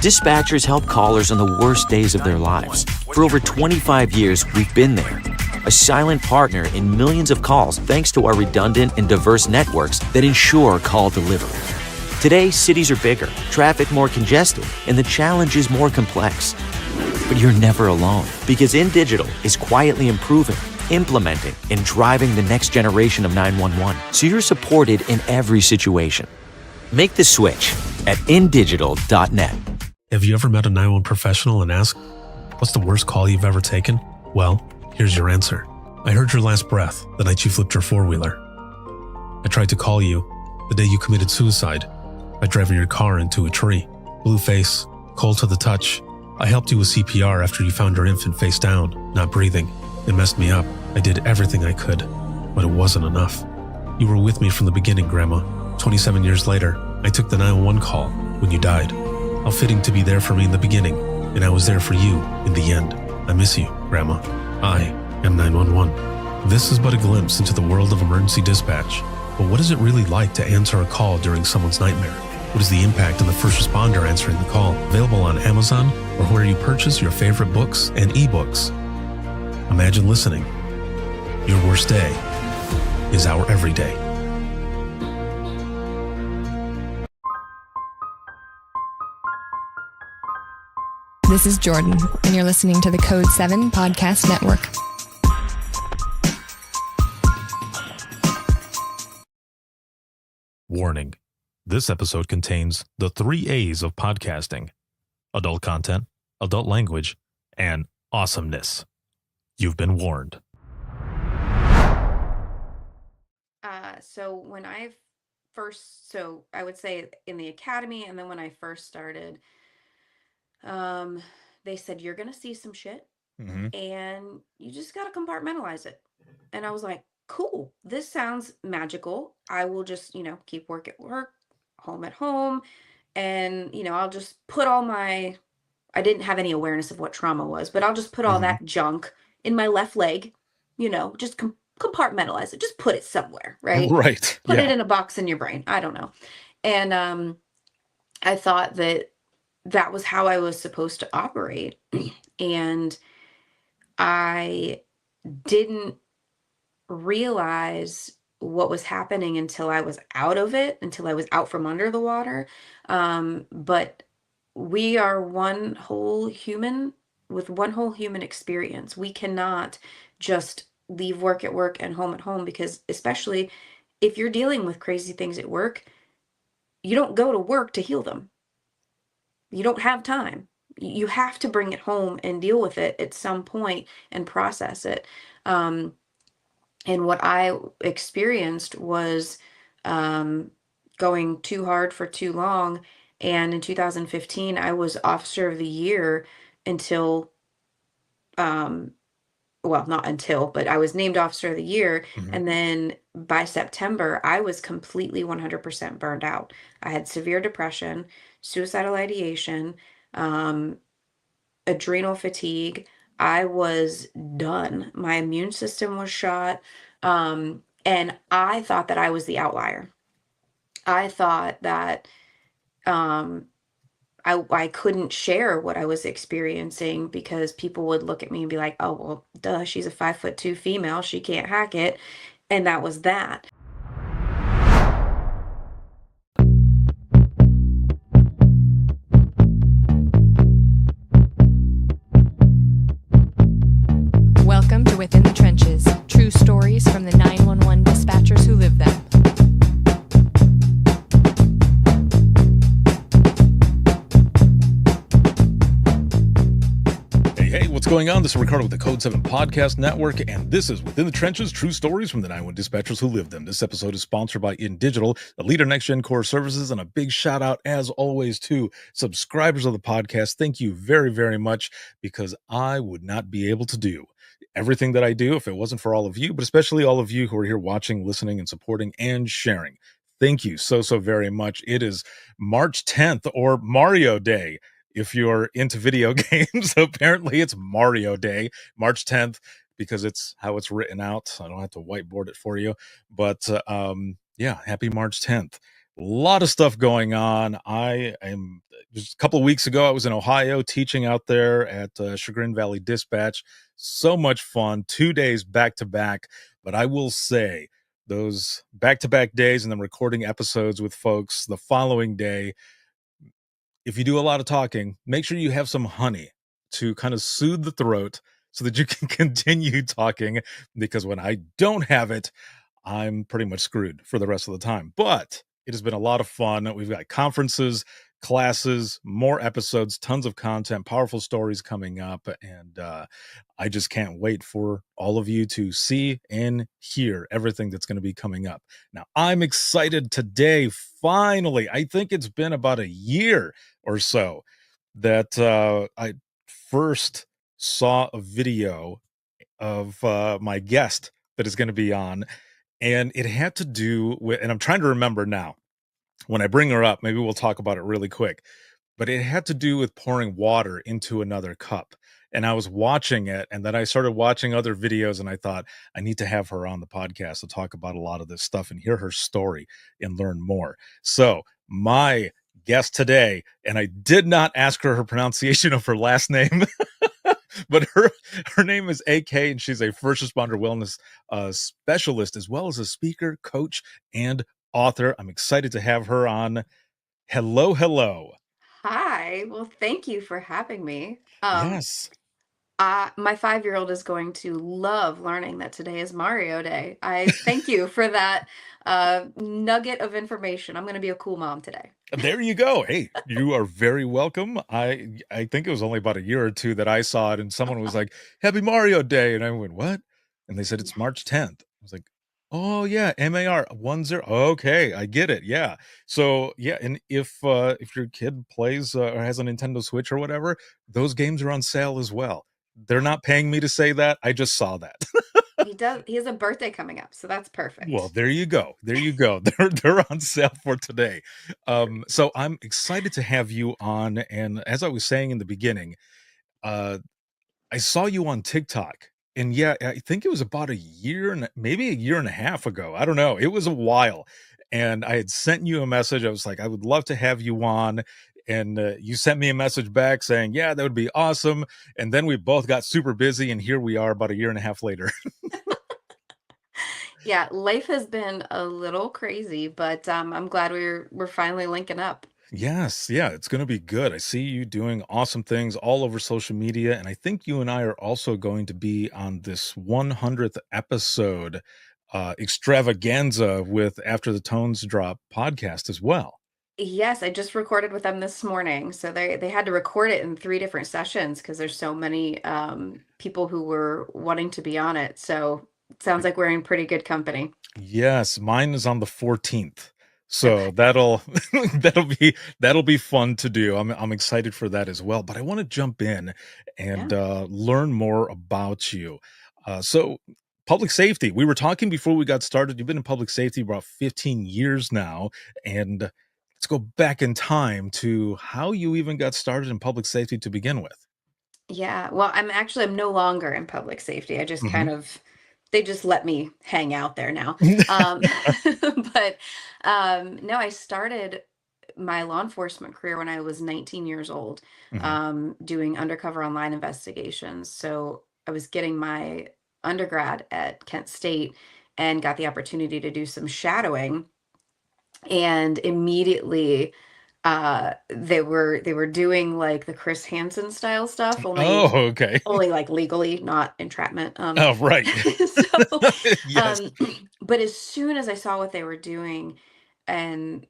Dispatchers help callers on the worst days of their lives. For over 25 years, we've been there. A silent partner in millions of calls thanks to our redundant and diverse networks that ensure call delivery. Today, cities are bigger, traffic more congested, and the challenge is more complex. But you're never alone, because InDigital is quietly improving, implementing, and driving the next generation of 911, so you're supported in every situation. Make the switch at indigital.net. Have you ever met a 911 professional and asked, what's the worst call you've ever taken? Well, here's your answer. I heard your last breath the night you flipped your four-wheeler. I tried to call you the day you committed suicide by driving your car into a tree. Blue face, cold to the touch. I helped you with CPR after you found your infant face down, not breathing. It messed me up. I did everything I could, but it wasn't enough. You were with me from the beginning, Grandma. 27 years later, I took the 911 call when you died. How fitting to be there for me in the beginning, and I was there for you in the end. I miss you, Grandma. I am 911. This is but a glimpse into the world of emergency dispatch. But what is it really like to answer a call during someone's nightmare? What is the impact on the first responder answering the call? Available on Amazon or where you purchase your favorite books and ebooks. Imagine listening. Your worst day is our everyday. This is Jordan, and you're listening to the Code 7 Podcast Network. Warning. This episode contains the 3 A's of podcasting: adult content, adult language, and awesomeness. You've been warned. So when I first, I would say in the academy, and then when I first started, they said, you're going to see some shit and you just got to compartmentalize it. And I was like, cool, this sounds magical. I will just, keep work at work, home at home. And, I'll just put I didn't have any awareness of what trauma was, but I'll just put all that junk in my left leg, just compartmentalize it, just put it somewhere, right? Right. Put it in a box in your brain. I don't know. And, I thought that was how I was supposed to operate. And I didn't realize what was happening until I was out of it, until I was out from under the water. But we are one whole human with one whole human experience. We cannot just leave work at work and home at home, because especially if you're dealing with crazy things at work, you don't go to work to heal them. You don't have time. You have to bring it home and deal with it at some point and process it. And what I experienced was going too hard for too long. And in 2015, I was Officer of the Year until, well, not until, but I was named Officer of the Year. And then by September, I was completely 100% burned out. I had severe depression, suicidal ideation, adrenal fatigue. I was done. My immune system was shot. And I thought that I was the outlier. I thought that I couldn't share what I was experiencing because people would look at me and be like, oh, well, duh, she's a 5'2" female. She can't hack it. And that was that. Welcome to Within the Trenches, true stories from the 911 dispatchers who live them. Hey, what's going on? This is Ricardo with the Code 7 Podcast Network, and this is Within the Trenches, true stories from the 911 dispatchers who live them. This episode is sponsored by InDigital, the leader in next-gen core services, and a big shout-out, as always, to subscribers of the podcast. Thank you very, very much, because I would not be able to do everything that I do if it wasn't for all of you, but especially all of you who are here watching, listening, and supporting and sharing. Thank you so very much. It is March 10th, or Mario Day. If you're into video games, apparently it's Mario Day, March 10th, because it's how it's written out. I don't have to whiteboard it for you. But yeah, happy March 10th. A lot of stuff going on. I am just a couple of weeks ago, I was in Ohio teaching out there at Chagrin Valley Dispatch. So much fun, 2 days back to back. But I will say, those back to back days and then recording episodes with folks the following day, if you do a lot of talking, make sure you have some honey to kind of soothe the throat so that you can continue talking. Because when I don't have it, I'm pretty much screwed for the rest of the time. But it has been a lot of fun. We've got conferences, classes, more episodes, tons of content, powerful stories coming up. And I just can't wait for all of you to see and hear everything that's going to be coming up. Now, I'm excited today. Finally, I think it's been about a year or so that I first saw a video of my guest that is going to be on, and it had to do with, and I'm trying to remember now. When I bring her up, maybe we'll talk about it really quick. But it had to do with pouring water into another cup. And I was watching it, and then I started watching other videos, and I thought, I need to have her on the podcast to talk about a lot of this stuff and hear her story and learn more. So, my guest today, and I did not ask her pronunciation of her last name. But her name is AK, and she's a first responder wellness specialist, as well as a speaker, coach, and author. I'm excited to have her on. Hello, hello. Hi. Well, thank you for having me. Yes. My 5-year-old is going to love learning that today is Mario Day. I thank you for that nugget of information. I'm going to be a cool mom today. There you go. Hey, you are very welcome. I think it was only about a year or two that I saw it, and someone was like, "Happy Mario Day," and I went, "What?" And they said it's March 10th. I was like, "Oh yeah, MAR 10. Okay, I get it. Yeah." So yeah, and if your kid plays or has a Nintendo Switch or whatever, those games are on sale as well. They're not paying me to say that. I just saw that. He does. He has a birthday coming up, so that's Well, perfect. there you go. There you go. They're on sale for today. So I'm excited to have you on. And as I was saying in the beginning, uh, I saw you on TikTok. And yeah, I think it was about a year and maybe a year and a half ago. I don't know. It was a while. And I had sent you a message. I was like, I would love to have you on. And you sent me a message back saying, yeah, that would be awesome. And then we both got super busy. And here we are about a year and a half later. Yeah, life has been a little crazy, but I'm glad we're finally linking up. Yes, yeah, it's going to be good. I see you doing awesome things all over social media, and I think you and I are also going to be on this 100th episode extravaganza with After the Tones Drop podcast as well. Yes, I just recorded with them this morning. So they had to record it in 3 different sessions because there's so many people who were wanting to be on it. So it sounds like we're in pretty good company. Yes, mine is on the 14th. Okay. So that'll that'll be fun to do. I'm excited for that as well. But I want to jump in Yeah. and learn more about you. So public safety. We were talking before we got started. You've been in public safety about 15 years now, and let's go back in time to how you even got started in public safety to begin with. Yeah. Well, I'm no longer in public safety. I just Mhm. kind of they just let me hang out there now. Um but no, I started my law enforcement career when I was 19 years old, Mhm. doing undercover online investigations. So I was getting my undergrad at Kent State and got the opportunity to do some shadowing. And immediately they were doing like the Chris Hansen style stuff, Oh, only okay. like legally, not entrapment. Oh, right. So Yes. um but as soon as I saw what they were doing and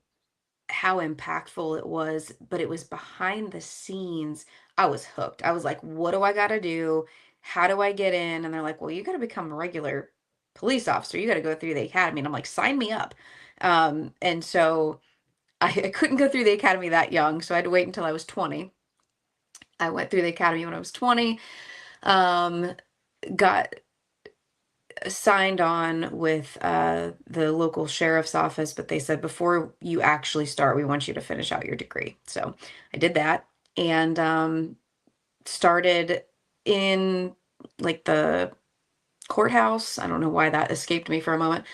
how impactful it was, but it was behind the scenes. I was hooked. I was like, what do I got to do? How do I get in? And they're like, well, you got to become a regular police officer. You got to go through the academy. And I'm like, sign me up. And so I couldn't go through the academy that young. So I had to wait until I was 20. I went through the academy when I was 20, um, got signed on with the local sheriff's office, but they said before you actually start, we want you to finish out your degree. So I did that and started in like the courthouse. I don't know why that escaped me for a moment.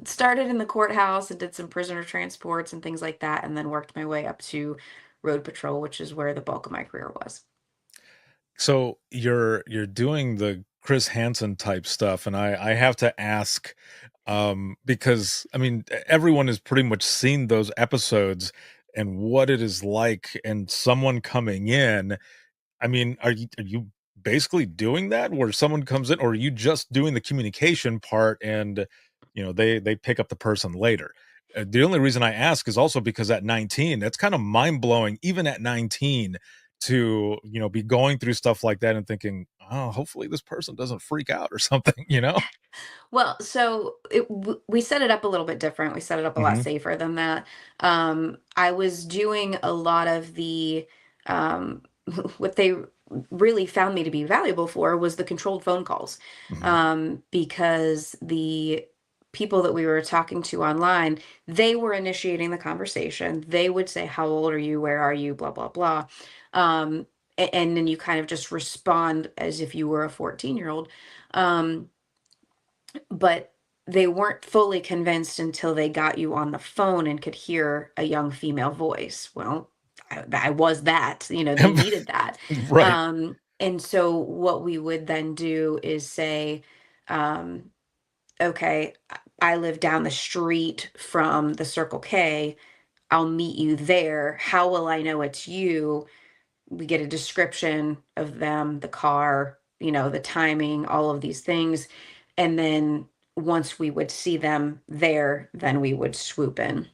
Started in the courthouse and did some prisoner transports and things like that, and then worked my way up to road patrol, which is where the bulk of my career was. So you're doing the Chris Hansen type stuff, and I have to ask, because I mean everyone has pretty much seen those episodes and what it is like, and someone coming in. I mean, are you basically doing that where someone comes in, or are you just doing the communication part and they pick up the person later? The only reason I ask is also because at 19, that's kind of mind blowing, even at 19, to be going through stuff like that and thinking, oh, hopefully this person doesn't freak out or something. Well, so we set it up a little bit different. We set it up a lot Hmm. safer than that. I was doing a lot of the um, what they really found me to be valuable for was the controlled phone calls, Hmm. because the people that we were talking to online, they were initiating the conversation. They would say, "How old are you? Where are you? Blah blah blah," um, and then you kind of just respond as if you were a 14-year-old. Um, but they weren't fully convinced until they got you on the phone and could hear a young female voice. Well, I was that, they needed that. Right. And so what we would then do is say, um, okay, I live down the street from the Circle K. I'll meet you there. How will I know it's you? We get a description of them, the car, the timing, all of these things. And then once we would see them there, then we would swoop in.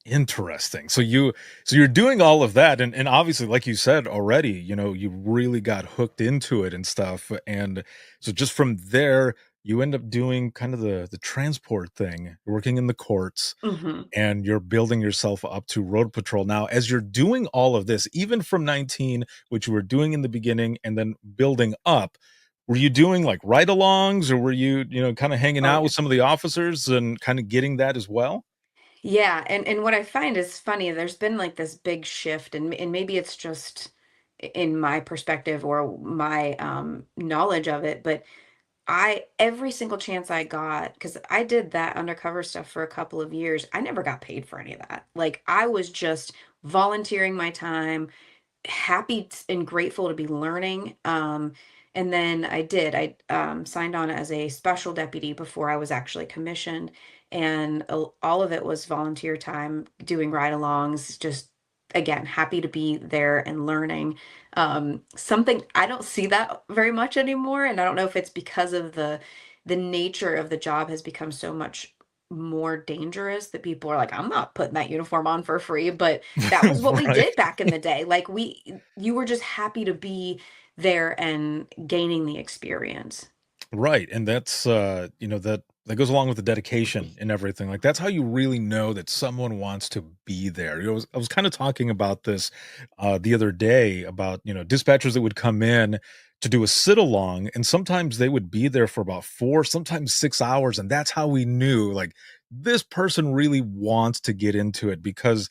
Interesting. So you're doing all of that, and obviously, like you said already, you really got hooked into it and stuff. And so just from there, you end up doing kind of the transport thing, working in the courts, Hmm. and you're building yourself up to road patrol. Now, as you're doing all of this, even from 19, which you were doing in the beginning, and then building up, were you doing like ride-alongs, or were you kind of hanging Oh out yeah. with some of the officers and kind of getting that as well? Yeah, and what I find is funny, there's been like this big shift, and maybe it's just in my perspective or my knowledge of it, but I every single chance I got, because I did that undercover stuff for a couple of years, I never got paid for any of that. Like I was just volunteering my time, happy and grateful to be learning. And then I signed on as a special deputy before I was actually commissioned. And all of it was volunteer time, doing ride alongs, just again, happy to be there and learning. Something I don't see that very much anymore. And I don't know if it's because of the nature of the job has become so much more dangerous that people are like, I'm not putting that uniform on for free. But that was what we Right. did back in the day. Like you were just happy to be there and gaining the experience. Right, and that's, that goes along with the dedication and everything, like, that's how you really know that someone wants to be there. I was kinda talking about this, the other day about, dispatchers that would come in to do a sit-along, and sometimes they would be there for about 4, sometimes 6 hours, and that's how we knew, like, this person really wants to get into it because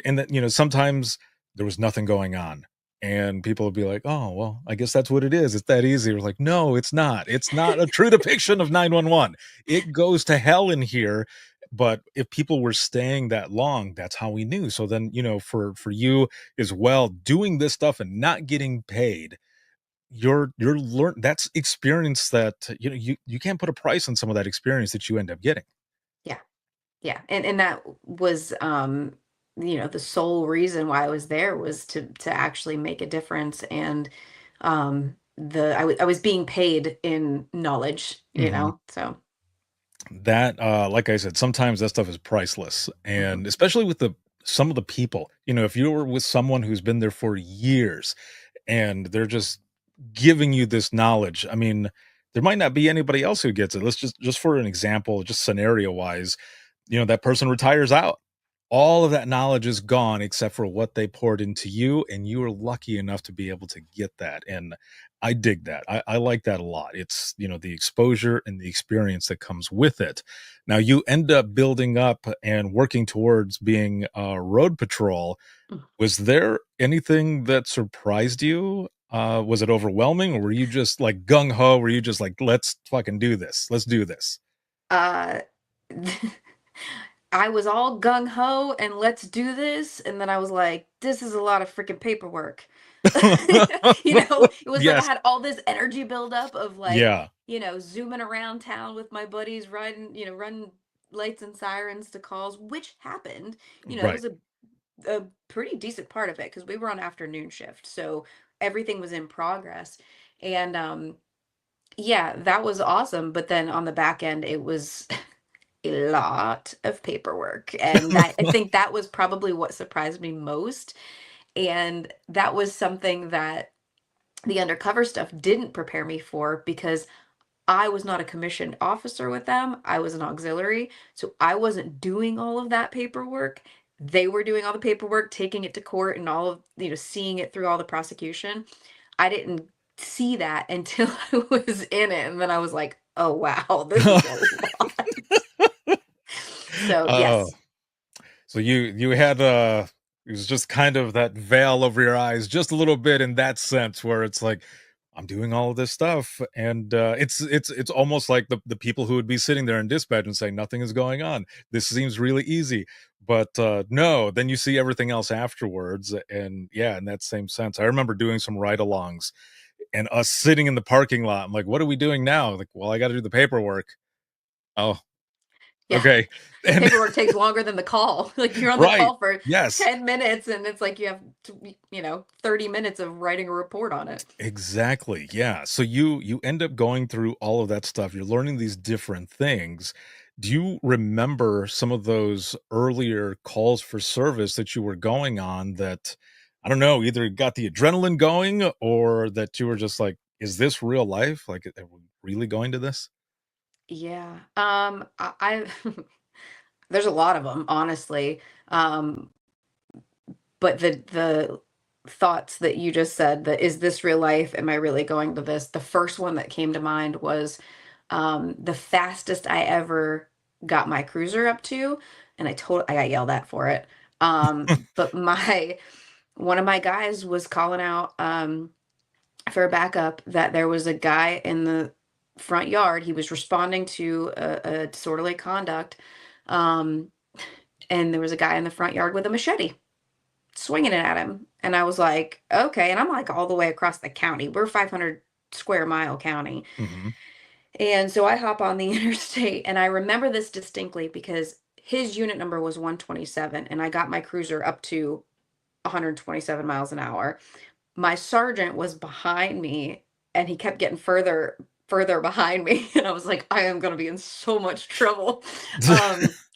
and that sometimes there was nothing going on, and people would be like, oh well, I guess that's what it is, it's that easy. We're like, no, it's not a true depiction of 911. It goes to hell in here. But if people were staying that long, that's how we knew. So then, for you as well, doing this stuff and not getting paid, you're learn that's experience that you can't put a price on some of that experience that you end up getting. Yeah. Yeah. And that was the sole reason why I was there was to actually make a difference. And I was being paid in knowledge, Mhm. so That, like I said, sometimes that stuff is priceless, mhm. and especially with the some of the people, if you're with someone who's been there for years and they're just giving you this knowledge, I mean, there might not be anybody else who gets it. Let's just for an example, just scenario wise, that person retires out. All of that knowledge is gone except for what they poured into you, and you were lucky enough to be able to get that. And I dig that. I like that a lot. It's, the exposure and the experience that comes with it. Now you end up building up and working towards being road patrol. Was there anything that surprised you Was it overwhelming, or were you just like gung ho? Were you just like, let's fucking do this? Let's do this. Uh, I was all gung ho and let's do this, and then I was like, this is a lot of freaking paperwork. It was like I Yes. had all this energy buildup of like, Yeah. zooming around town with my buddies, running lights and sirens to calls, which happened. It Right. was a pretty decent part of it because we were on afternoon shift, so everything was in progress. And yeah, that was awesome. But then on the back end, it was a lot of paperwork. And I think that was probably what surprised me most. And that was something that the undercover stuff didn't prepare me for because I was not a commissioned officer with them. I was an auxiliary. So I wasn't doing all of that paperwork. They were doing all the paperwork, taking it to court and all of, seeing it through all the prosecution. I didn't see that until I was in it. And then I was like, oh, wow, this is a lot. So, Oh, yes. so you had it was just kind of that veil over your eyes just a little bit in that sense where it's like I'm doing all of this stuff, and it's almost like the people who would be sitting there in dispatch and saying nothing is going on. This seems really easy, but no, then you see everything else afterwards, and yeah, in that same sense, I remember doing some ride-alongs and us sitting in the parking lot. I'm like, what are we doing now? Like, well, I got to do the paperwork. Oh, Yeah. okay. The And paperwork takes longer than the call. Like you're on the right. call for Yes. 10 minutes and it's like you have 30 minutes of writing a report on it. Exactly. Yeah. So you end up going through all of that stuff. You're learning these different things. Do you remember some of those earlier calls for service that you were going on that I don't know, either got the adrenaline going or that you were just like, is this real life? Like, are we really going to this? Yeah. I there's a lot of them, honestly. Um, but the thoughts that you just said, that is this real life? Am I really going to this? The first one that came to mind was the fastest I ever got my cruiser up to, and I got yelled at for it. But my one of my guys was calling out for a backup that there was a guy in the front yard. He was responding to a disorderly conduct, um, and there was a guy in the front yard with a machete swinging it at him. And I was like, okay. And I'm like all the way across the county. We're 500 square mile county. Hmm. And so I hop on the interstate, and I remember this distinctly because his unit number was 127, and I got my cruiser up to 127 miles an hour. My sergeant was behind me, and he kept getting further behind me. And I was like, I am going to be in so much trouble.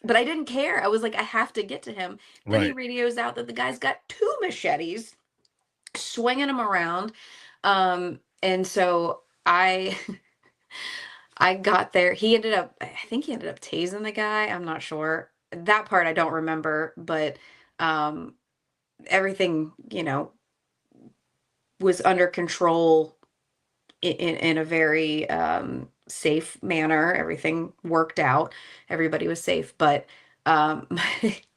But I didn't care. I was like, I have to get to him. Then he Right. radios out that the guy's got two machetes, swinging them around. And so I I got there. I think he ended up tasing the guy. I'm not sure. That part I don't remember, but um everything, was under control in a very safe manner. Everything worked out. Everybody was safe, but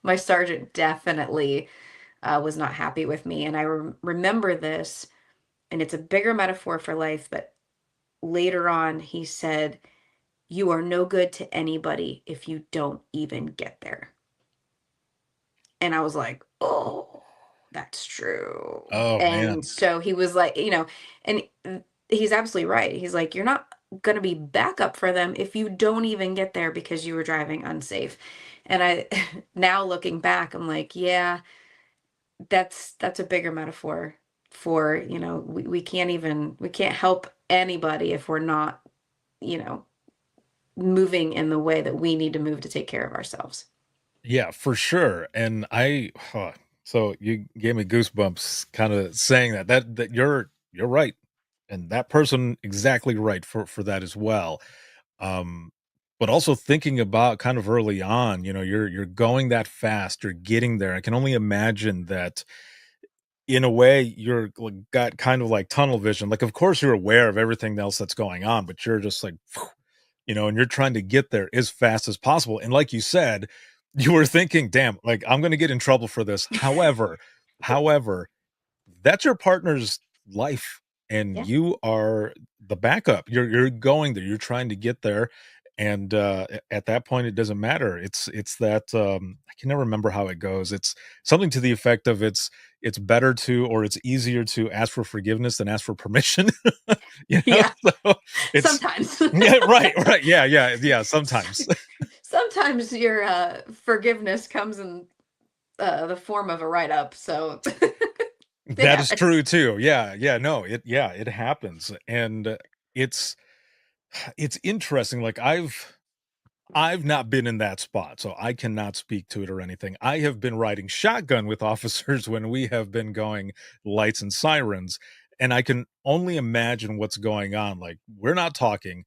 my sergeant definitely was not happy with me. And I remember this, and it's a bigger metaphor for life, but later on, he said, you are no good to anybody if you don't even get there. And I was like, oh, that's true. Oh man. And so he was like, and he's absolutely right. He's like, you're not going to be backup for them if you don't even get there because you were driving unsafe. And I, now looking back, I'm like, yeah, that's a bigger metaphor for, we can't help anybody if we're not, you know, moving in the way that we need to move to take care of ourselves. Yeah, for sure. And so you gave me goosebumps kind of saying that you're right. And that person exactly right for that as well. Um but also thinking about kind of early on, you're going that fast, you're getting there. I can only imagine that in a way you're like, got kind of like tunnel vision. Like of course you're aware of everything else that's going on, but you're just like and you're trying to get there as fast as possible. And like you said, you were thinking, damn, like I'm going to get in trouble for this. However, that's your partner's life. and Yeah. you are the backup. You're going there. You're trying to get there, and at that point, it doesn't matter. It's that I can never remember how it goes. It's something to the effect of it's better to, or it's easier to ask for forgiveness than ask for permission. Yeah. So it's Sometimes. yeah, right, yeah. Sometimes Sometimes your forgiveness comes in the form of a write up. So it that is happens. true too. Yeah, no, it happens, and it's it's interesting. Like I've not been in that spot, so I cannot speak to it or anything. I have been riding shotgun with officers when we have been going lights and sirens, and I can only imagine what's going on. Like, we're not talking,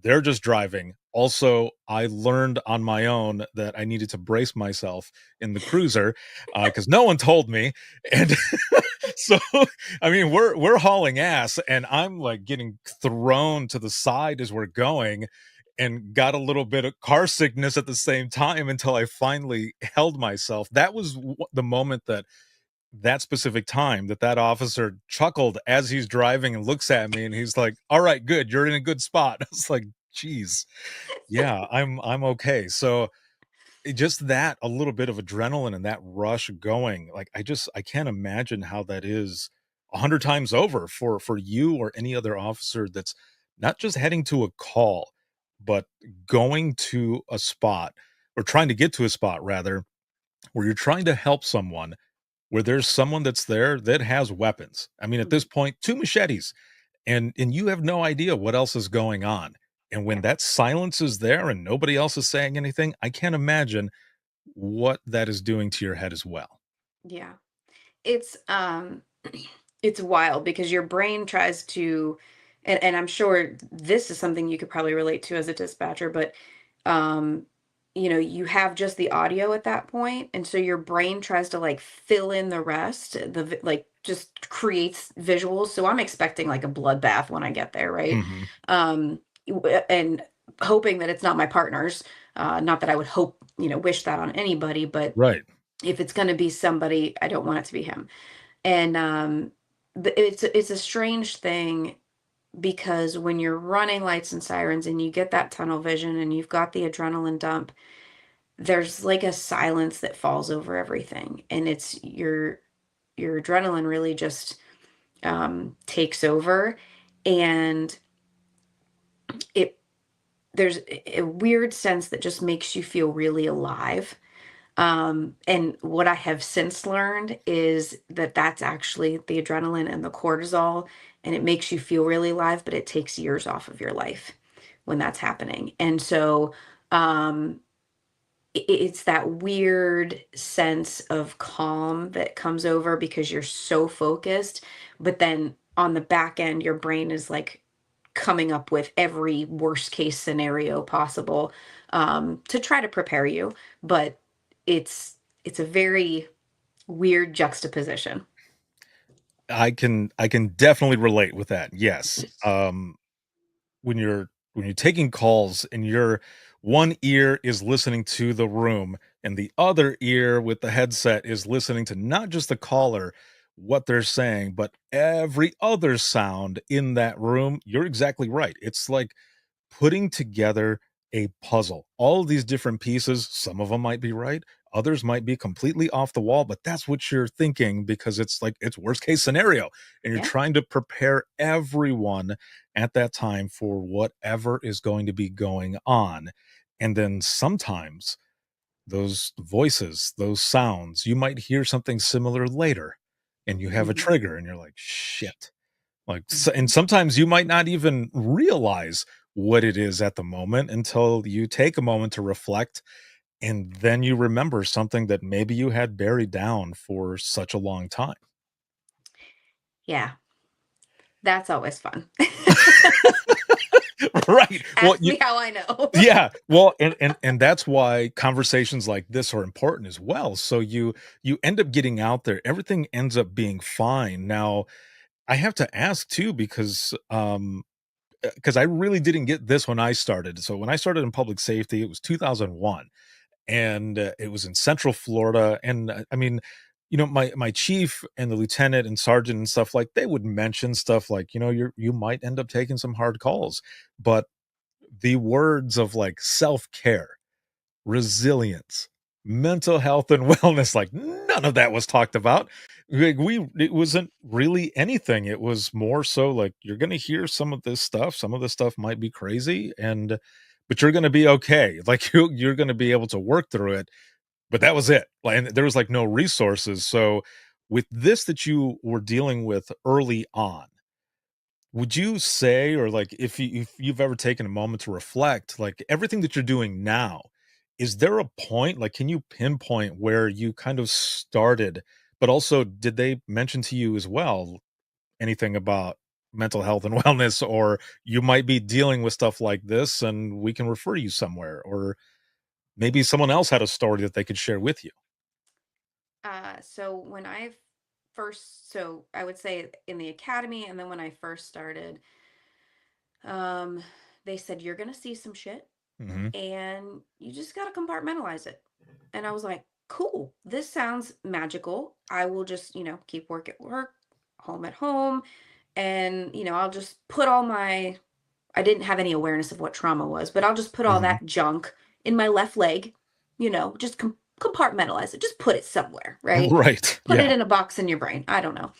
they're just driving. Also, I learned on my own that I needed to brace myself in the cruiser because no one told me. And so, I mean, we're hauling ass, and I'm like getting thrown to the side as we're going, and got a little bit of car sickness at the same time until I finally held myself. That was the moment that specific time that officer chuckled as he's driving and looks at me, and he's like, "All right, good, you're in a good spot." I was like, "Geez, yeah, I'm okay." So just that a little bit of adrenaline and that rush going, like I can't imagine how that is 100 times over for you or any other officer that's not just heading to a call, but going to a spot, or trying to get to a spot rather, where you're trying to help someone, where there's someone that's there that has weapons. I mean, at this Mhm. point, 2 machetes, and you have no idea what else is going on. And when Yeah. that silence is there and nobody else is saying anything, I can't imagine what that is doing to your head as well. Yeah. It's it's wild because your brain tries to, and I'm sure this is something you could probably relate to as a dispatcher, but um you have just the audio at that point, and so your brain tries to like fill in the rest, like just creates visuals. So I'm expecting like a bloodbath when I get there, right? Mhm. And hoping that it's not my partner's. Not that I would hope, wish that on anybody, but Right. if it's going to be somebody, I don't want it to be him. And it's a strange thing because when you're running lights and sirens and you get that tunnel vision and you've got the adrenaline dump, there's like a silence that falls over everything, and it's your adrenaline really just takes over, and it there's a weird sense that just makes you feel really alive. And what I have since learned is that that's actually the adrenaline and the cortisol, and it makes you feel really alive, but it takes years off of your life when that's happening. And so, um, it's that weird sense of calm that comes over because you're so focused, but then on the back end, your brain is like coming up with every worst case scenario possible, to try to prepare you. But it's a very weird juxtaposition. I can definitely relate with that. Yes. When you're taking calls and your one ear is listening to the room and the other ear with the headset is listening to not just the caller, what they're saying, but every other sound in that room, you're exactly right. It's like putting together a puzzle. All of these different pieces, some of them might be right, others might be completely off the wall, but that's what you're thinking because it's like it's worst case scenario. And you're Yeah. trying to prepare everyone at that time for whatever is going to be going on. And then sometimes those voices, those sounds, you might hear something similar later and you have a Hmm. trigger and you're like, shit. Like, and Hmm. sometimes you might not even realize what it is at the moment until you take a moment to reflect, and then you remember something that maybe you had buried down for such a long time. Yeah, that's always fun. Right. Well, Ask me how I know. yeah. Well, and that's why conversations like this are important as well. So you end up getting out there. Everything ends up being fine. Now, I have to ask too because I really didn't get this when I started. So when I started in public safety, it was 2001, and it was in Central Florida. And I mean, my chief and the lieutenant and sergeant and stuff, like, they would mention stuff like, you might end up taking some hard calls, but the words of, like, self-care, resilience, mental health, and wellness, like, none of that was talked about. Like, it wasn't really anything. It was more so like, you're gonna hear some of this stuff. Some of this stuff might be crazy, but you're gonna be okay. Like, you're gonna be able to work through it, but that was it. Like, and there was, like, no resources. So, with this that you were dealing with early on, would you say, or like, if you've ever taken a moment to reflect, like, everything that you're doing now, is there a point, like, can you pinpoint where you kind of started, but also did they mention to you as well anything about mental health and wellness, or you might be dealing with stuff like this and we can refer you somewhere, or maybe someone else had a story that they could share with you? So when I first, so I would say in the academy, and then when I first started, um, they said, you're going to see some shit Hmm. and you just got to compartmentalize it. And I was like, cool, this sounds magical. I will just, keep work at work, home at home. And, I'll just put all my, I didn't have any awareness of what trauma was, but I'll just put all Hmm. that junk in my left leg, just compartmentalize it, just put it somewhere, right? Right. Put it Yeah. in a box in your brain. I don't know.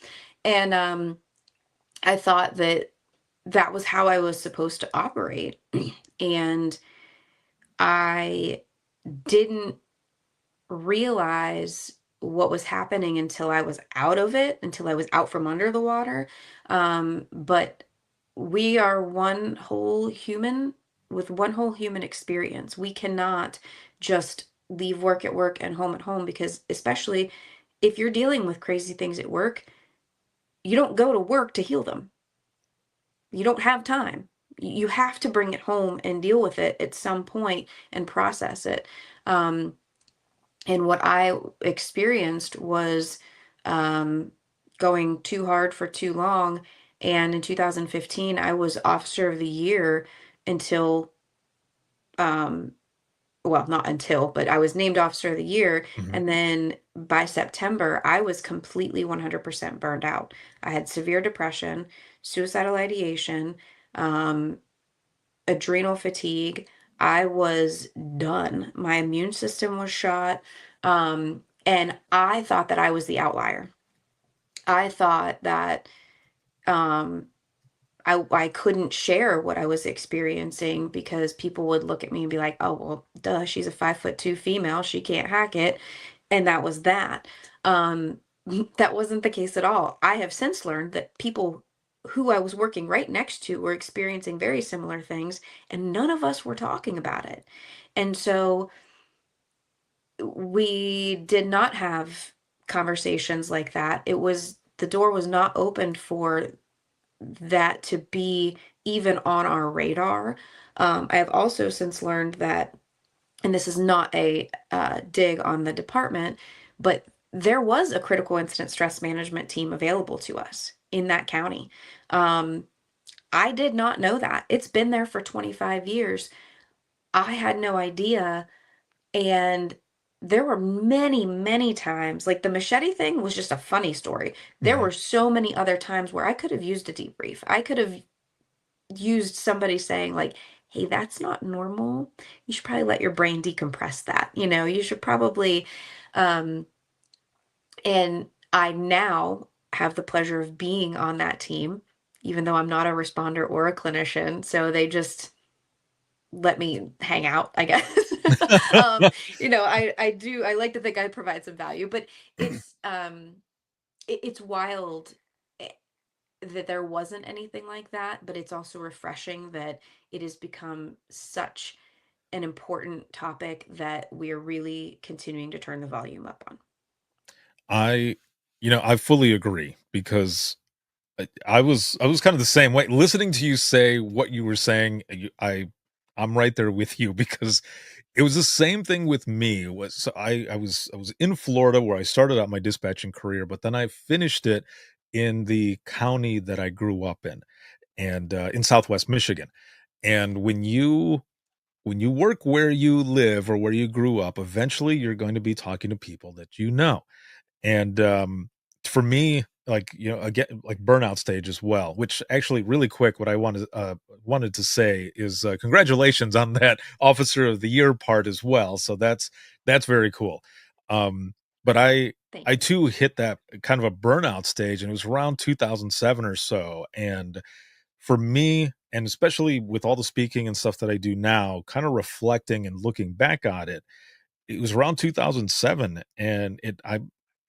And I thought that that was how I was supposed to operate. And I didn't realize what was happening until I was out of it, until I was out from under the water. But we are one whole human with one whole human experience. We cannot just leave work at work and home at home, because especially if you're dealing with crazy things at work, you don't go to work to heal them. You don't have time. You have to bring it home and deal with it at some point and process it. Um, and what I experienced was um, going too hard for too long. And in 2015, I was Officer of the Year until, um, well, not until, but I was named Officer of the Year. Hmm. And then by September, I was completely 100% burned out. I had severe depression, suicidal ideation, um, adrenal fatigue. I was done. My immune system was shot. And I thought that I was the outlier. I thought that um, I couldn't share what I was experiencing because people would look at me and be like, oh, well, duh, she's a 5'2" female. She can't hack it. And that was that. Um, that wasn't the case at all. I have since learned that people who I was working right next to were experiencing very similar things, and none of us were talking about it. And so we did not have conversations like that. The door was not opened for that to be even on our radar. I have also since learned that, and this is not a dig on the department, but there was a critical incident stress management team available to us in that county. Um, I did not know that. It's been there for 25 years. I had no idea. And there were many, many times, like the machete thing was just a funny story. There Hmm. were so many other times where I could have used a debrief. I could have used somebody saying, like, hey, that's not normal. You should probably let your brain decompress that. You should probably, um, and I now have the pleasure of being on that team, even though I'm not a responder or a clinician. So they just let me hang out, I guess. I like to think I provide some value, but it's it's wild eh, that there wasn't anything like that, but it's also refreshing that it has become such an important topic that we're really continuing to turn the volume up on. I, I fully agree because I was kind of the same way. Listening to you say what you were saying, I'm right there with you because it was the same thing with me. It was so I was in Florida where I started out my dispatching career, but then I finished it in the county that I grew up in, and in Southwest Michigan. And when you work where you live or where you grew up, eventually you're going to be talking to people that you know. And for me, like, again, like burnout stage as well, which actually really quick, what I wanted to say is congratulations on that officer of the year part as well. So that's very cool. Um, but Thank I you. too hit that kind of a burnout stage, and it was around 2007 or so. And for me, and especially with all the speaking and stuff that I do now, kind of reflecting and looking back on it, it was around 2007, and I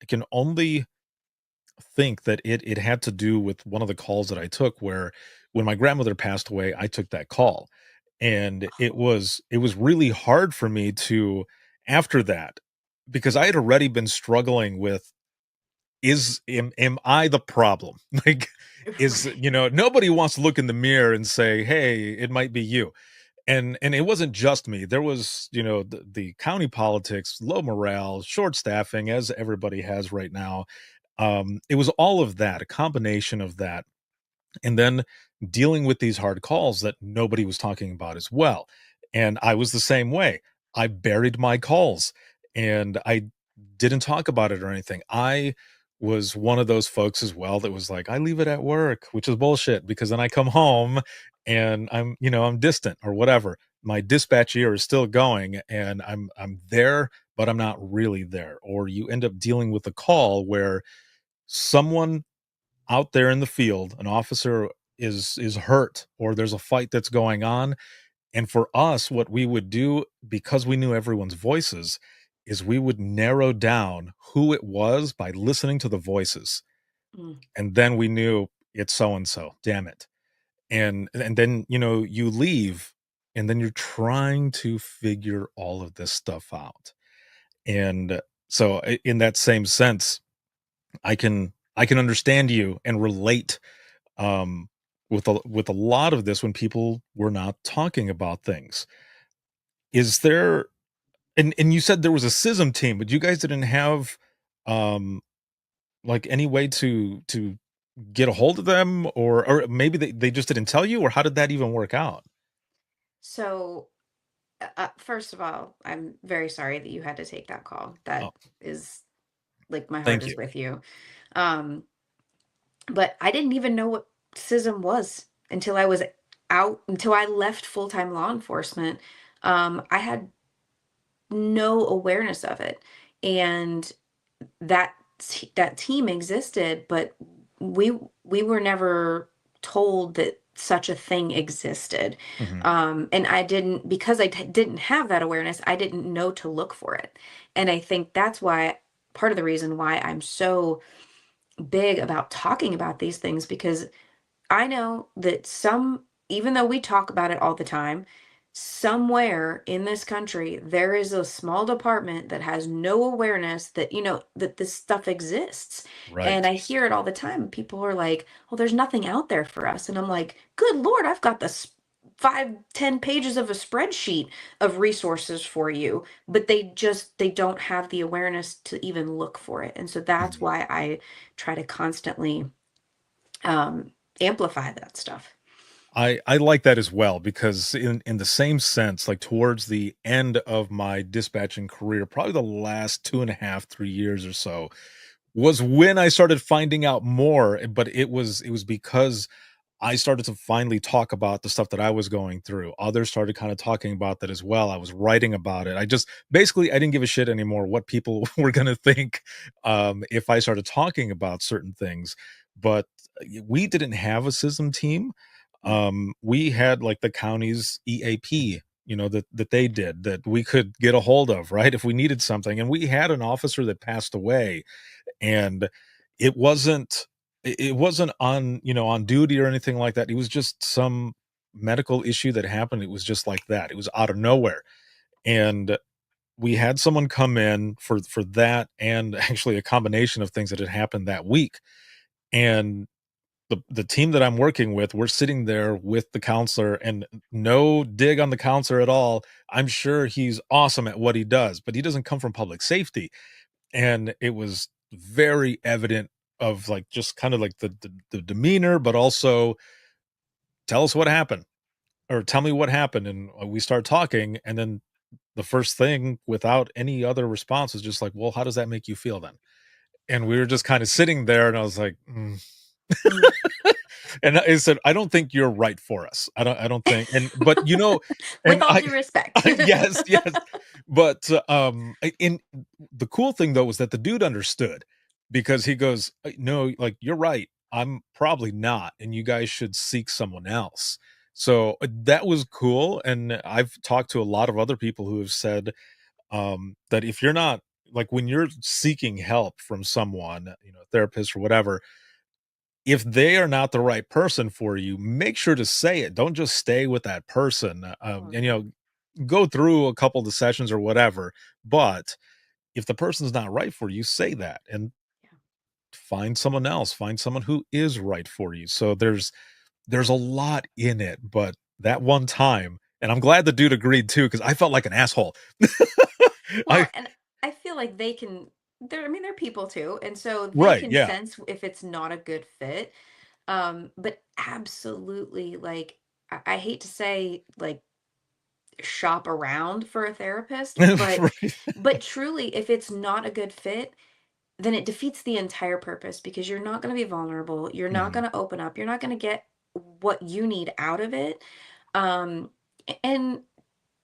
can only think that it had to do with one of the calls that I took, where when my grandmother passed away, I took that call. And it was really hard for me to, after that, because I had already been struggling with, am I the problem? Like, nobody wants to look in the mirror and say, "Hey, it might be you." And it wasn't just me. There was, the county politics, low morale, short staffing, as everybody has right now. It was all of that, a combination of that, and then dealing with these hard calls that nobody was talking about as well. And I was the same way. I buried my calls, and I didn't talk about it or anything. I was one of those folks as well that was like, I leave it at work, which is bullshit, because then I come home and I'm distant or whatever. My dispatch ear is still going, and I'm there, but I'm not really there. Or you end up dealing with a call where someone out there in the field, an officer is hurt, or there's a fight that's going on. And for us, what we would do, because we knew everyone's voices, is we would narrow down who it was by listening to the voices. Mm. And then we knew it's so and so, damn it. And then you leave, and then you're trying to figure all of this stuff out. And so in that same sense, I can understand you and relate, um, with a lot of this when people were not talking about things. Is there, and you said there was a SISM team, but you guys didn't have, um, like, any way to get a hold of them, or maybe they just didn't tell you, or how did that even work out? So, first of all, I'm very sorry that you had to take that call. Oh, That is like my heart thank is you. with you. Um, but I didn't even know what CISM was until I was until I left full-time law enforcement. I had no awareness of it. And that team existed, but we were never told that such a thing existed. Mhm. And I didn't, because didn't have that awareness, I didn't know to look for it. And I think that's why, part of the reason why I'm so big about talking about these things, because I know that even though we talk about it all the time, somewhere in this country, there is a small department that has no awareness that, that this stuff exists. And Right. I hear it all the time. People are like, well, there's nothing out there for us. And I'm like, good Lord, I've got this 5, 10 pages of a spreadsheet of resources for you, but they don't have the awareness to even look for it. And so that's Mhm. why I try to constantly amplify that stuff. I like that as well, because in the same sense, like towards the end of my dispatching career, probably the last 2.5, 3 years or so, was when I started finding out more. But it was because I started to finally talk about the stuff that I was going through. Others started kind of talking about that as well. I was writing about it. I just basically I didn't give a shit anymore what people were gonna think, if I started talking about certain things. But we didn't have a SISM team. We had like the county's EAP, that they did, that we could get a hold of, right? If we needed something. And we had an officer that passed away, and it wasn't it wasn't on duty or anything like that. It was just some medical issue that happened. It was just like that. It was out of nowhere. And we had someone come in for that, and actually a combination of things that had happened that week. And the team that I'm working with, we're sitting there with the counselor, and no dig on the counselor at all. I'm sure he's awesome at what he does, but he doesn't come from public safety. And it was very evident of, like, just kind of like the demeanor, but also, tell us what happened, or tell me what happened. And we start talking, and then the first thing, without any other response, is just like, well, how does that make you feel then? And we were just kind of sitting there, and I was like, "Mm." Mm. And I said, "I don't think you're right for us. I don't think." And but With and all due respect. yes, yes. But in the cool thing though was that the dude understood because he goes, No, like you're right. I'm probably not, and you guys should seek someone else." So that was cool. And I've talked to a lot of other people who have said that if you're not like when you're seeking help from someone, therapist or whatever, if they are not the right person for you, make sure to say it. Don't just stay with that person. Oh, And yeah. go through a couple of the sessions or whatever. But if the person's not right for you, say that and Yeah. find someone else. Find someone who is right for you. So there's a lot in it, but that one time, and I'm glad the dude agreed too, because I felt like an asshole. I Well, and I feel like I mean, they're people too, and so they right, can yeah. sense if it's not a good fit. But absolutely, like, I hate to say, like, shop around for a therapist, Right. but truly, if it's not a good fit, then it defeats the entire purpose because you're not going to be vulnerable. You're not Mhm. going to open up. You're not going to get what you need out of it. Um, and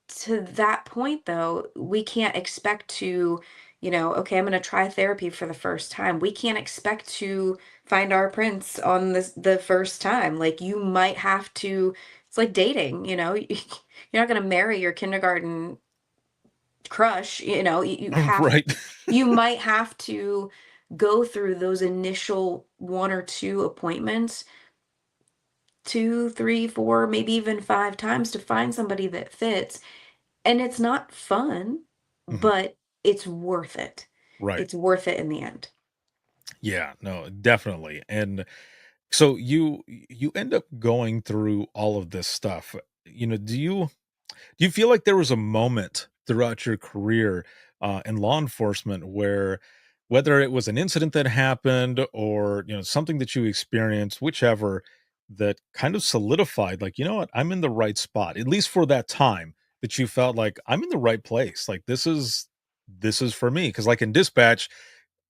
to that point, though, we can't expect to, okay, I'm going to try therapy for the first time. We can't expect to find our prince on the first time. Like, you might have to, it's like dating, you're not going to marry your kindergarten crush, Right. you might have to go through those initial one or two appointments, two, three, four, maybe even five times to find somebody that fits. And it's not fun, Mhm. but it's worth it. Right. It's worth it in the end. Yeah, no, definitely. And so you end up going through all of this stuff. Do you feel like there was a moment throughout your career in law enforcement where whether it was an incident that happened or something that you experienced, whichever, that kind of solidified like, you know what, I'm in the right spot, at least for that time, that you felt like I'm in the right place, like this is for me? Because like in dispatch,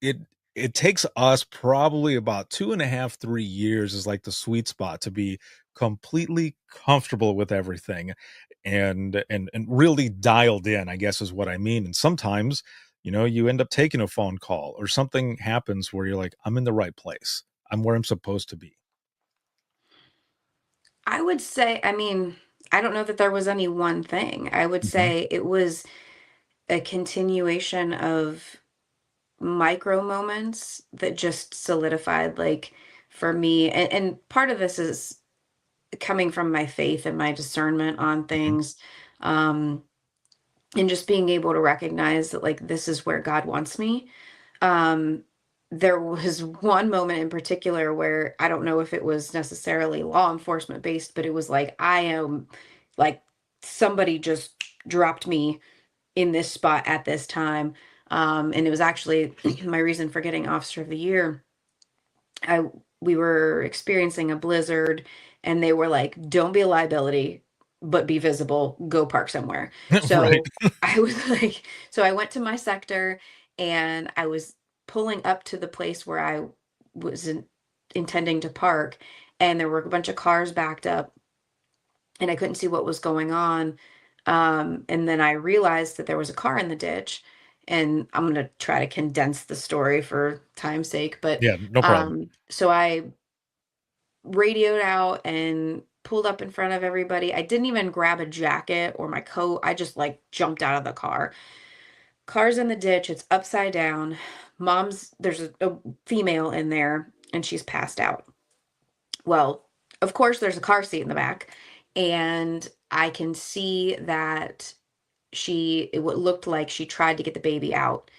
it it takes us probably about 2.5, 3 years is like the sweet spot to be completely comfortable with everything and really dialed in, I guess is what I mean. And sometimes, you end up taking a phone call or something happens where you're like, I'm in the right place. I'm where I'm supposed to be. I would say, I mean, I don't know that there was any one thing. I would Mhm. say it was a continuation of micro moments that just solidified, like, for me. And part of this is coming from my faith and my discernment on Mhm. things. Um, and just being able to recognize that, like, this is where God wants me. Um, there was one moment in particular where I don't know if it was necessarily law enforcement based, but it was like, I am like, somebody just dropped me in this spot at this time. And it was actually my reason for getting Officer of the Year. I We were experiencing a blizzard, and they were like, "Don't be a liability, but be visible. Go park somewhere." Right. So I was like, so I went to my sector, and I was pulling up to the place where I was intending to park, and there were a bunch of cars backed up, and I couldn't see what was going on. And then I realized that there was a car in the ditch, and I'm gonna try to condense the story for time's sake, but Yeah, no problem. so I radioed out and pulled up in front of everybody. I didn't even grab a jacket or my coat. I just like jumped out of the car. Car's in the ditch, it's upside down. There's a female in there and she's passed out. Well, of course, there's a car seat in the back, and I can see that it what looked like she tried to get the baby out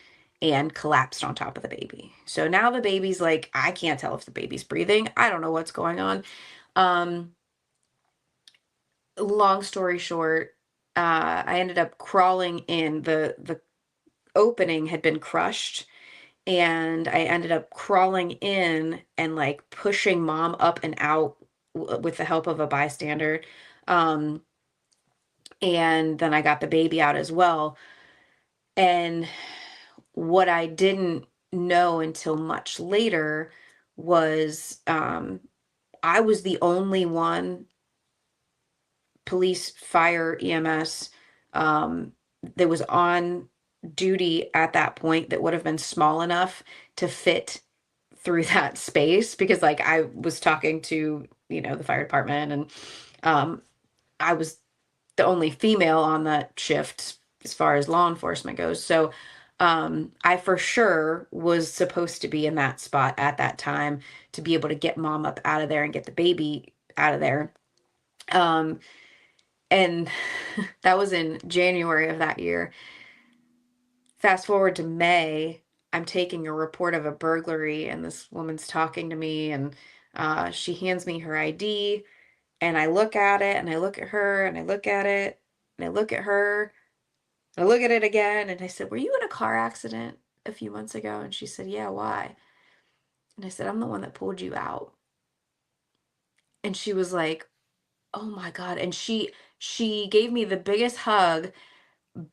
and collapsed on top of the baby. So now the baby's like, I can't tell if the baby's breathing. I don't know what's going on. Um, Long story short, I ended up crawling in. The opening had been crushed, and I ended up crawling in and like pushing mom up and out with the help of a bystander. Um, and then I got the baby out as well. And what I didn't know until much later was I was the only one, police, fire, EMS, um, that was on duty at that point that would have been small enough to fit through that space, because like I was talking to, the fire department, and um I was the only female on that shift as far as law enforcement goes. So I for sure was supposed to be in that spot at that time to be able to get mom up out of there and get the baby out of there. Um and that was in January of that year. Fast forward to May, I'm taking a report of a burglary, and this woman's talking to me, and she hands me her ID, and I look at it, and I look at her, and I look at it, and I look at her, and I look at it again, and I said, "Were you in a car accident a few months ago?" And she said, "Yeah, why?" And I said, "I'm the one that pulled you out." And she was like, "Oh my God." And she gave me the biggest hug,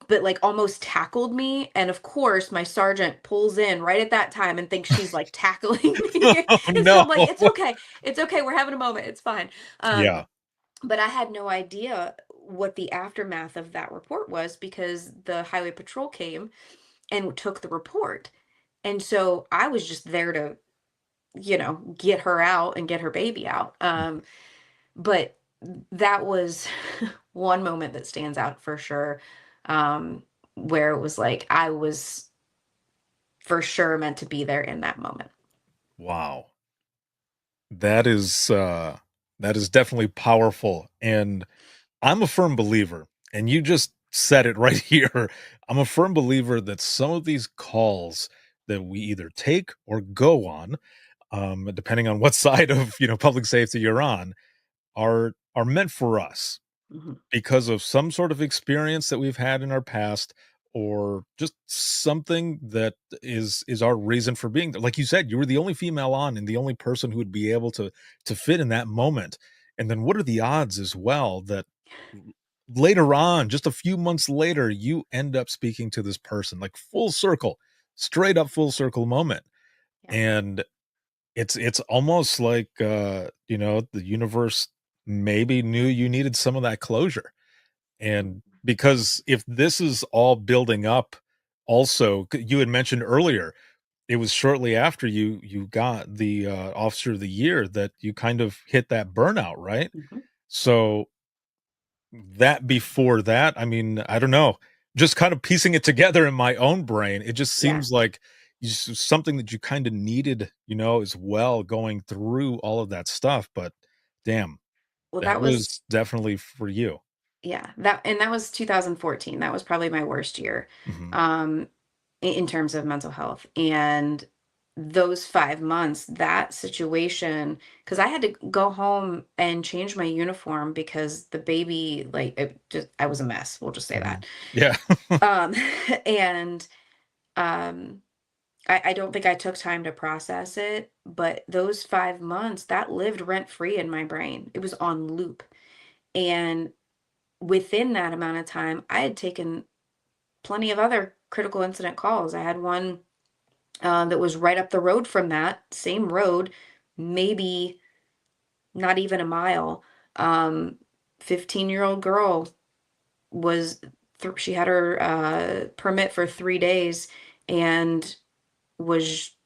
but like almost tackled me. And of course, my sergeant pulls in right at that time and thinks she's like tackling me. Oh And so no. I'm like, it's okay. It's okay. We're having a moment. It's fine. Yeah. But I had no idea what the aftermath of that report was, because the highway patrol came and took the report. And so I was just there to, get her out and get her baby out. But that was one moment that stands out for sure. Um, where it was like I was for sure meant to be there in that moment. Wow. That is that is definitely powerful. And I'm a firm believer, and you just said it right here. I'm a firm believer that some of these calls that we either take or go on, depending on what side of public safety you're on, are meant for us Mhm. because of some sort of experience that we've had in our past, or just something that is our reason for being there. Like you said, you were the only female on and the only person who would be able to fit in that moment. And then what are the odds as well that later on, just a few months later, you end up speaking to this person, like full circle, straight up full circle moment. Yeah. And it's almost like the universe maybe knew you needed some of that closure. And because if this is all building up, also you had mentioned earlier, it was shortly after you got the officer of the year that you kind of hit that burnout, right? Mhm. So that before that, I mean, I don't know, just kind of piecing it together in my own brain, it just Yeah. seems like something that you kind of needed, as well, going through all of that stuff. But damn, Well, that that was, was definitely for you. yeah, that was 2014. That was probably my worst year. Mhm. Um in terms of mental health. And those 5 months, that situation, because I had to go home and change my uniform because the baby, like, I was a mess. We'll just say Mhm. that. Yeah. Um, and um, I don't think I took time to process it, but those 5 months, that lived rent free in my brain. It was on loop. And within that amount of time, I had taken plenty of other critical incident calls. I had one that was right up the road from that same road, maybe not even a mile. 15-year-old girl was, she had her permit for 3 days and was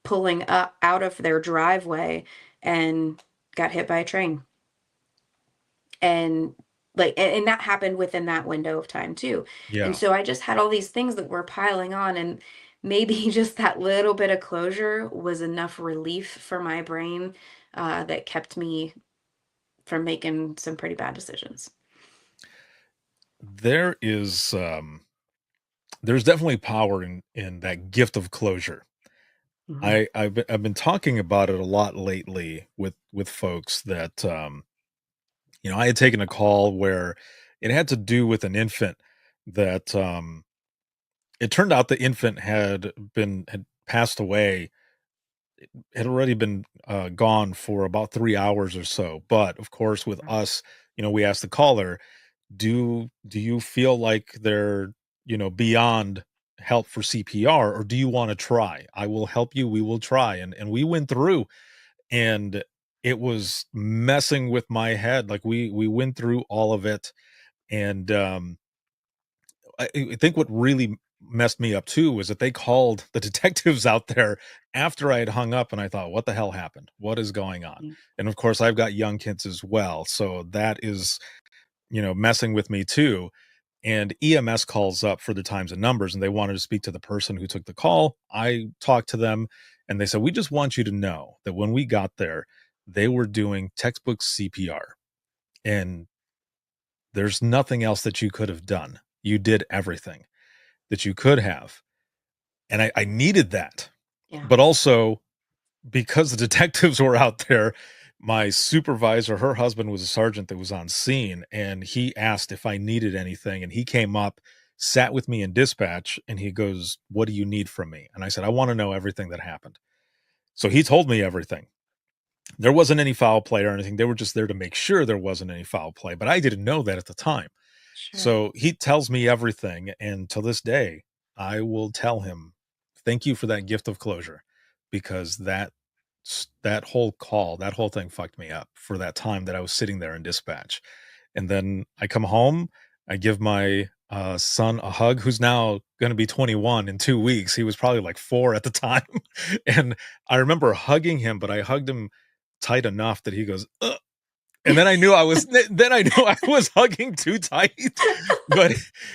pulling up out of their driveway and got hit by a train. And like, and that happened within that window of time too. And Yeah. so I just had all these things that were piling on, and maybe just that little bit of closure was enough relief for my brain, that kept me from making some pretty bad decisions. There is there's definitely power in that gift of closure. Hmm. I've been talking about it a lot lately with folks that I had taken a call where it had to do with an infant that it turned out the infant had passed away, had already been gone for about 3 hours or so. But of course, with us, we asked the caller, do you feel like they're beyond help for CPR, or do you want to try? I will help you. We will try. And we went through, and it was messing with my head. Like we went through all of it. And I think what really messed me up too was that they called the detectives out there after I had hung up, and I thought, what the hell happened? What is going on? Mm. And of course, I've got young kids as well. So that is, messing with me too. And EMS calls up for the times and numbers, and they wanted to speak to the person who took the call. I talked to them, and they said, we just want you to know that when we got there, they were doing textbook CPR, and there's nothing else that you could have done. You did everything that you could have. And I needed that. Yeah. But also, because the detectives were out there, my supervisor, her husband was a sergeant that was on scene, and he asked if I needed anything. And he came up, sat with me in dispatch, and he goes, what do you need from me? And I said, I want to know everything that happened. So he told me everything. There wasn't any foul play or anything. They were just there to make sure there wasn't any foul play, but I didn't know that at the time. Sure. So he tells me everything, and to this day, I will tell him, "Thank you for that gift of closure," because that whole call, that whole thing fucked me up for that time that I was sitting there in dispatch. And then I come home, I give my son a hug, who's now going to be 21 in 2 weeks. He was probably like 4 at the time, and I remember hugging him, but I hugged him tight enough that he goes, "Ugh." And then I knew I was hugging too tight. But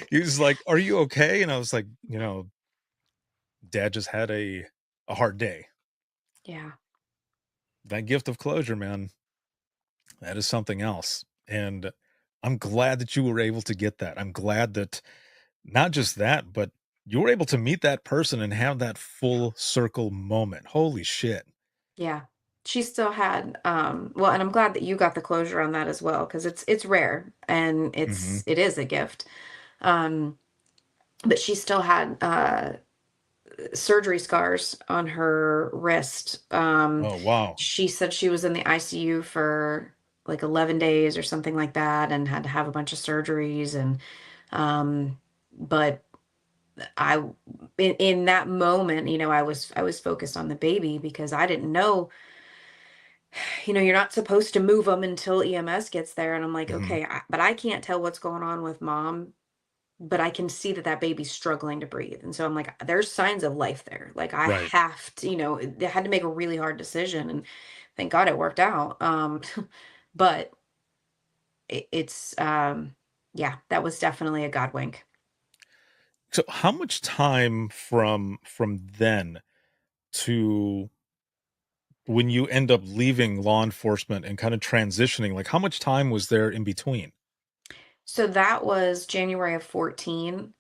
he was like, "Are you okay?" And I was like, Dad just had a hard day. Yeah. That gift of closure, man, that is something else. And I'm glad that you were able to get that. I'm glad that not just that, but you were able to meet that person and have that full circle moment. Holy shit. Yeah. She still had, well, and I'm glad that you got the closure on that as well, because it's rare and Hmm. it is a gift. Um, but she still had surgery scars on her wrist. Oh, wow. She said she was in the ICU for like 11 days or something like that and had to have a bunch of surgeries. And but I in that moment, I was focused on the baby because I didn't know, you're not supposed to move them until EMS gets there. And I'm like, Hmm. okay, but I can't tell what's going on with mom, but I can see that that baby's struggling to breathe. And so I'm like, there's signs of life there. Like I Right. have to, they had to make a really hard decision, and thank God it worked out. But it's yeah, that was definitely a God wink. So how much time from then to when you end up leaving law enforcement and kind of transitioning, like how much time was there in between? So that was January of 14.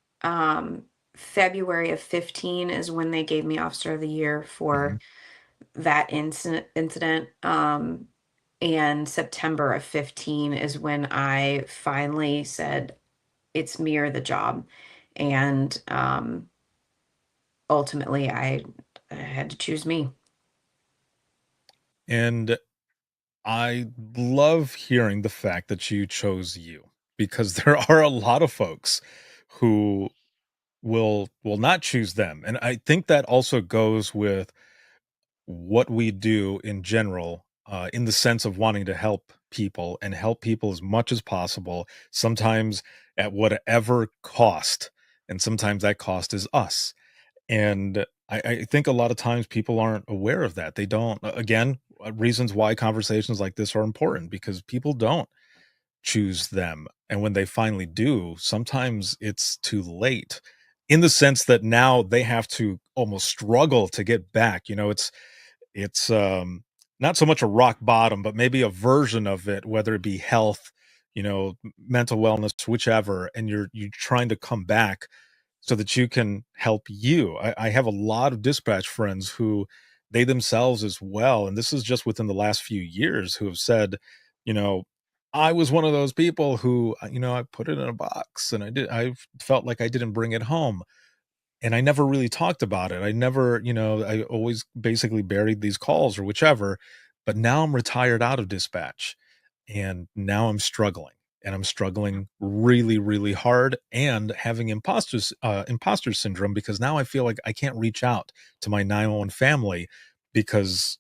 February of 15 is when they gave me Officer of the Year Hmm. for that incident. And September of 15 is when I finally said it's me or the job. And ultimately I had to choose me. And I love hearing the fact that you chose you, because there are a lot of folks who will not choose them. And I think that also goes with what we do in general, in the sense of wanting to help people and help people as much as possible, sometimes at whatever cost. And sometimes that cost is us. And I think a lot of times people aren't aware of that. They don't, again, reasons why conversations like this are important, because people don't choose them. And when they finally do, sometimes it's too late, in the sense that now they have to almost struggle to get back. It's not so much a rock bottom, but maybe a version of it, whether it be health, mental wellness, whichever, and you're trying to come back so that you can help you. I have a lot of dispatch friends who they themselves as well, and this is just within the last few years, who have said, you know, I was one of those people who, I put it in a box, and I felt like I didn't bring it home. And I never really talked about it. I never, I always basically buried these calls or whichever. But now I'm retired out of dispatch, and now I'm struggling. and I'm struggling really, really hard and having imposter syndrome because now I feel like I can't reach out to my 911 family because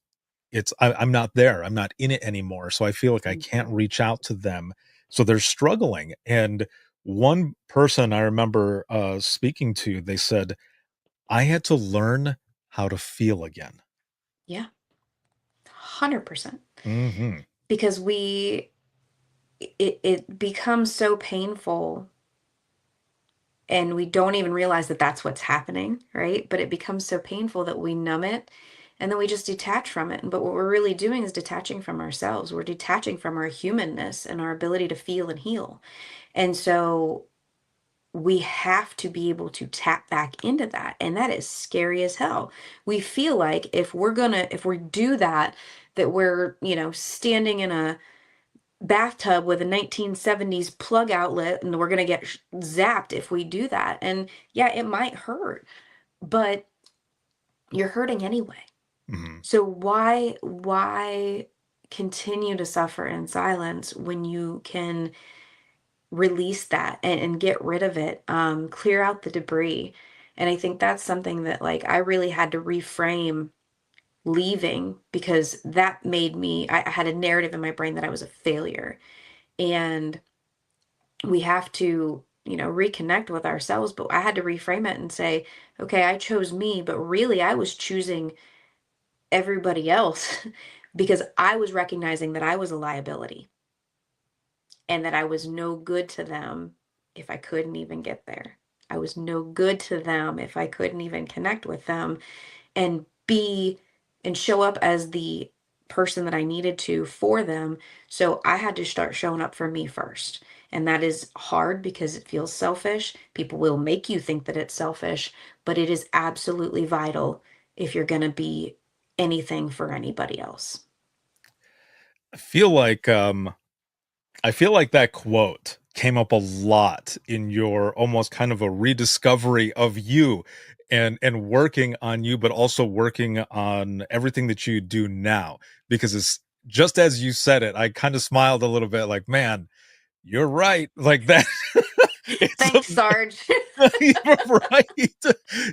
I'm not there. I'm not in it anymore. So I feel like I can't Mhm. reach out to them. So they're struggling. And one person I remember speaking to, they said, I had to learn how to feel again. Yeah, 100%. Hmm. Because it becomes so painful and we don't even realize that that's what's happening, right? But it becomes so painful that we numb it and then we just detach from it. But what we're really doing is detaching from ourselves. We're detaching from our humanness and our ability to feel and heal. And so we have to be able to tap back into that. And that is scary as hell. We feel like if we do that, that we're, standing in a bathtub with a 1970s plug outlet and we're going to get zapped if we do that. And yeah, it might hurt, but you're hurting anyway. Hmm. So why continue to suffer in silence when you can release that and get rid of it, clear out the debris? And I think that's something that like I really had to reframe leaving, because that made me, I had a narrative in my brain that I was a failure. And we have to, reconnect with ourselves. But I had to reframe it and say, okay, I chose me, but really I was choosing everybody else because I was recognizing that I was a liability and that I was no good to them if I couldn't even get there. I was no good to them if I couldn't even connect with them and be and show up as the person that I needed to for them. So I had to start showing up for me first. And that is hard because it feels selfish. People will make you think that it's selfish, but it is absolutely vital if you're going to be anything for anybody else. I feel like that quote came up a lot in your almost kind of a rediscovery of you and working on you, but also working on everything that you do now. Because it's just as you said it, I kind of smiled a little bit like, man, you're right. Like that. It's a Thanks, Sarge. right.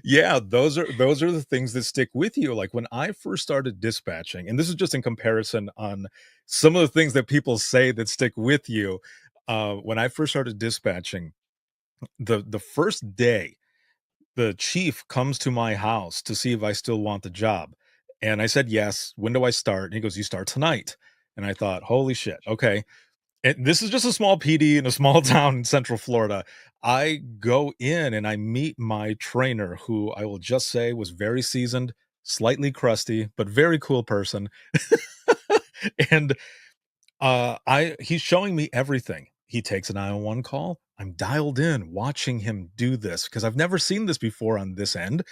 Yeah, those are the things that stick with you. Like when I first started dispatching, and this is just in comparison on some of the things that people say that stick with you. When I first started dispatching, the first day, the chief comes to my house to see if I still want the job. And I said, yes. When do I start? And he goes, you start tonight. And I thought, holy shit. Okay. And this is just a small PD in a small town in Central Florida. I go in and I meet my trainer, who I will just say was very seasoned, slightly crusty, but very cool person. And I he's showing me everything. He takes an 911 call. I'm dialed in watching him do this because I've never seen this before on this end.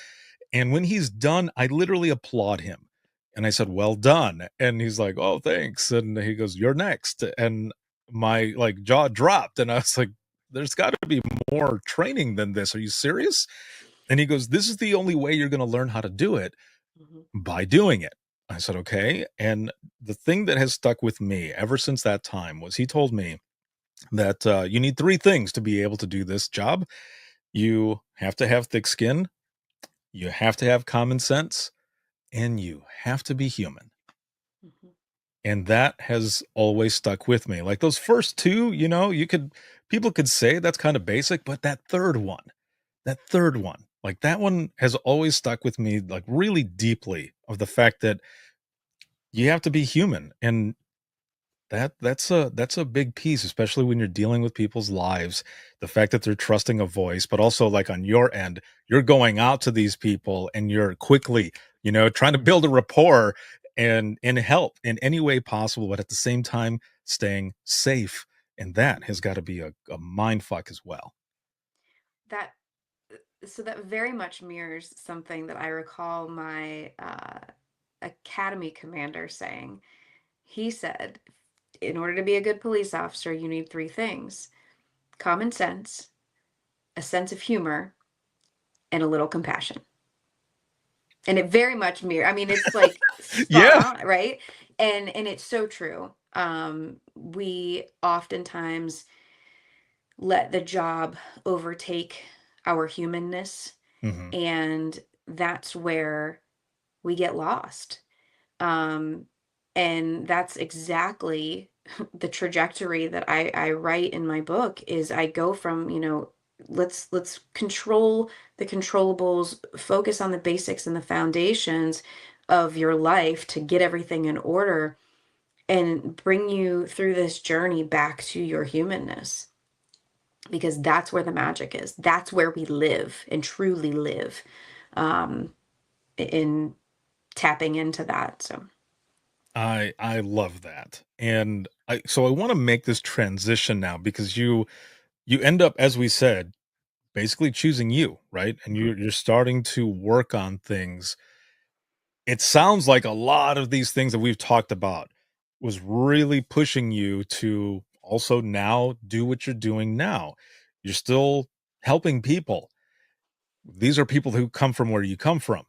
And when he's done, I literally applaud him. And I said, "Well done." And he's like, "Oh, thanks." And he goes, "You're next." And my like jaw dropped and I was like, "There's got to be more training than this. Are you serious?" And he goes, "This is the only way you're going to learn how to do it, Mhm. by doing it." I said, "Okay." And the thing that has stuck with me ever since that time was he told me that you need three things to be able to do this job. You have to have thick skin, you have to have common sense, and you have to be human. Mhm. And that has always stuck with me. Like those first two, people could say that's kind of basic, but that third one, like that one has always stuck with me, like really deeply, of the fact that you have to be human. And that's a big piece, especially when you're dealing with people's lives. The fact that they're trusting a voice, but also like on your end, you're going out to these people and you're quickly, trying to build a rapport and help in any way possible, but at the same time staying safe. And that has got to be a mind fuck as well. That so that very much mirrors something that I recall my academy commander saying. He said, in order to be a good police officer, you need three things: common sense, a sense of humor, and a little compassion. And it very much mirror. I mean, it's like spot Yeah. on, right? And it's so true. We oftentimes let the job overtake our humanness, Hmm. and that's where we get lost. Um, and that's exactly the trajectory that I write in my book is I go from, let's control the controllables, focus on the basics and the foundations of your life to get everything in order and bring you through this journey back to your humanness, because that's where the magic is. That's where we live and truly live, um, in tapping into that. So I love that. And I want to make this transition now because you end up, as we said, basically choosing you, right? And you're starting to work on things. It sounds like a lot of these things that we've talked about was really pushing you to also now do what you're doing now. You're still helping people. These are people who come from where you come from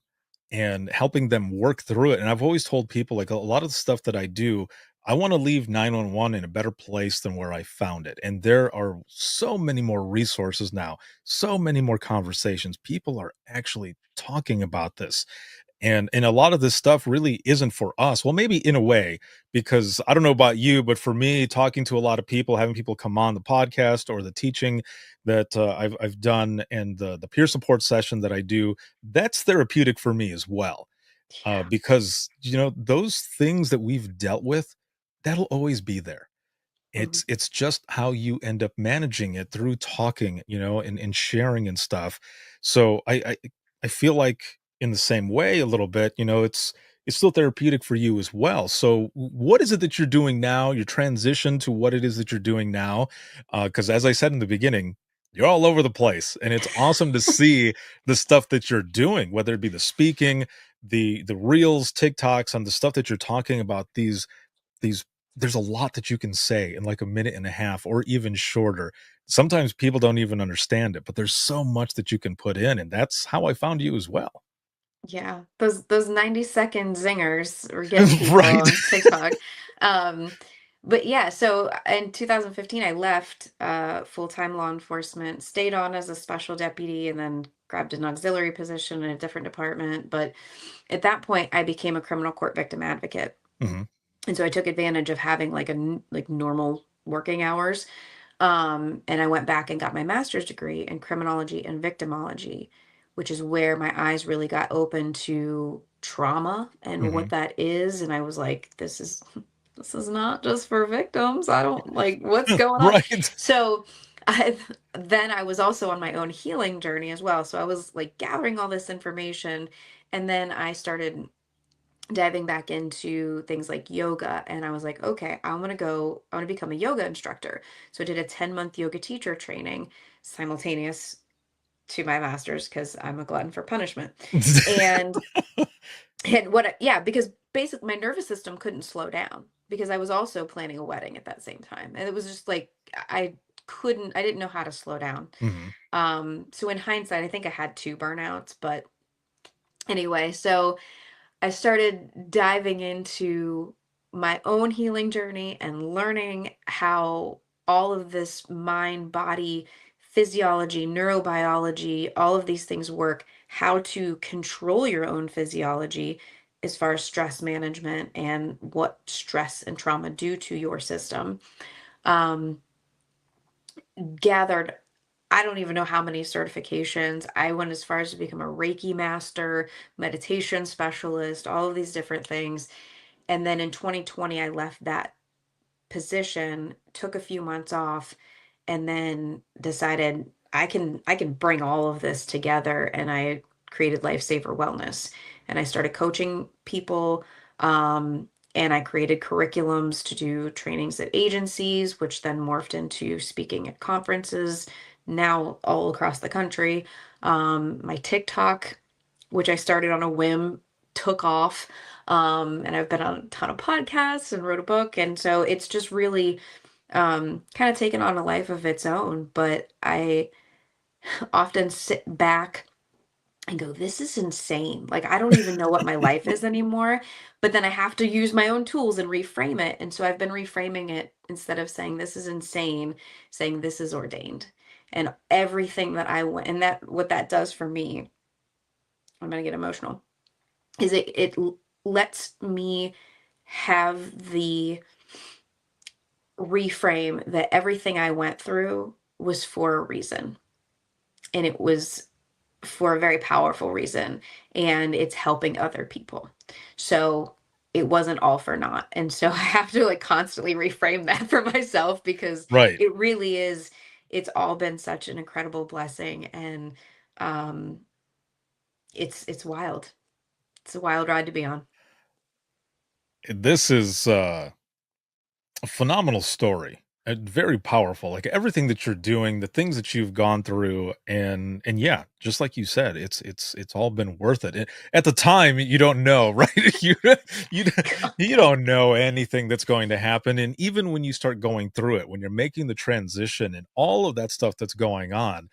and helping them work through it. And I've always told people, like, a lot of the stuff that I do, I want to leave 911 in a better place than where I found it. And there are so many more resources now, so many more conversations. People are actually talking about this, and a lot of this stuff really isn't for us. Well, maybe in a way, because I don't know about you, but for me, talking to a lot of people, having people come on the podcast or the teaching that I've done, and the peer support session that I do, that's therapeutic for me as well. yeah. Because those things that we've dealt with, that'll always be there. Mhm. It's just how you end up managing it through talking, and sharing and stuff. So I feel like in the same way a little bit, it's still therapeutic for you as well. So what is it that you're doing now? Your transition to what it is that you're doing now? Because as I said in the beginning, you're all over the place, and it's awesome to see the stuff that you're doing, whether it be the speaking, the reels, TikToks, and the stuff that you're talking about. These There's a lot that you can say in like a minute and a half or even shorter. Sometimes people don't even understand it, but there's so much that you can put in, and that's how I found you as well. Yeah, those 90-second zingers were getting people Right. on TikTok. Um, but yeah, so in 2015, I left full-time law enforcement, stayed on as a special deputy, and then grabbed an auxiliary position in a different department. But at that point, I became a criminal court victim advocate, Mhm. and so I took advantage of having like normal working hours. And I went back and got my master's degree in criminology and victimology, which is where my eyes really got open to trauma and what Mhm. that is. And I was like, this is not just for victims. I don't like what's going on. Right. So I then I was also on my own healing journey as well. So I was like gathering all this information, and then I started diving back into things like yoga, and I was like, okay, I want to become a yoga instructor. So I did a 10-month yoga teacher training simultaneous to my master's because I'm a glutton for punishment. And yeah, because basically my nervous system couldn't slow down because I was also planning a wedding at that same time. And it was just like I didn't know how to slow down. Mhm. So in hindsight, I think I had two burnouts, but anyway, so I started diving into my own healing journey and learning how all of this mind, body, physiology, neurobiology, all of these things work, how to control your own physiology as far as stress management and what stress and trauma do to your system. Um, Gathered, I don't even know how many certifications. I went as far as to become a Reiki master, meditation specialist, all of these different things. And then in 2020, I left that position, took a few months off, and then decided I can bring all of this together. And I created Lifesaver Wellness, and I started coaching people. And I created curriculums to do trainings at agencies, which then morphed into speaking at conferences now all across the country. My TikTok, which I started on a whim, took off. And I've been on a ton of podcasts and wrote a book. And so it's just really kind of taken on a life of its own. But I often sit back and go, this is insane. Like, I don't even know what my life is anymore. But then I have to use my own tools and reframe it. And so I've been reframing it, instead of saying this is insane, saying this is ordained. And everything that I went, and that what that does for me, I'm going to get emotional, is lets me have the reframe that everything I went through was for a reason. And it was for a very powerful reason, and it's helping other people. So it wasn't all for naught. And so I have to like constantly reframe that for myself, because Right. it really is, it's all been such an incredible blessing. And um it's wild. It's a wild ride to be on. This is a phenomenal story. Very powerful. Like everything that you're doing, the things that you've gone through, and yeah, just like you said, it's all been worth it. At the time, you don't know, right? You you don't know anything that's going to happen, and even when you start going through it, when you're making the transition and all of that stuff that's going on,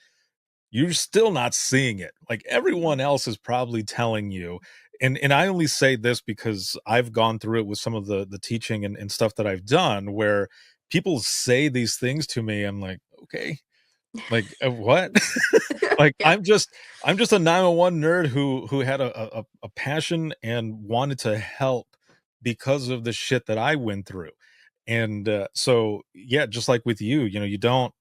you're still not seeing it. Like everyone else is probably telling you, and I only say this because I've gone through it with some of the teaching and stuff that I've done, where people say these things to me. I'm like, okay, like what? Like Yeah. I'm just a 911 nerd who had a passion and wanted to help because of the shit that I went through. And so yeah, just like with you, you don't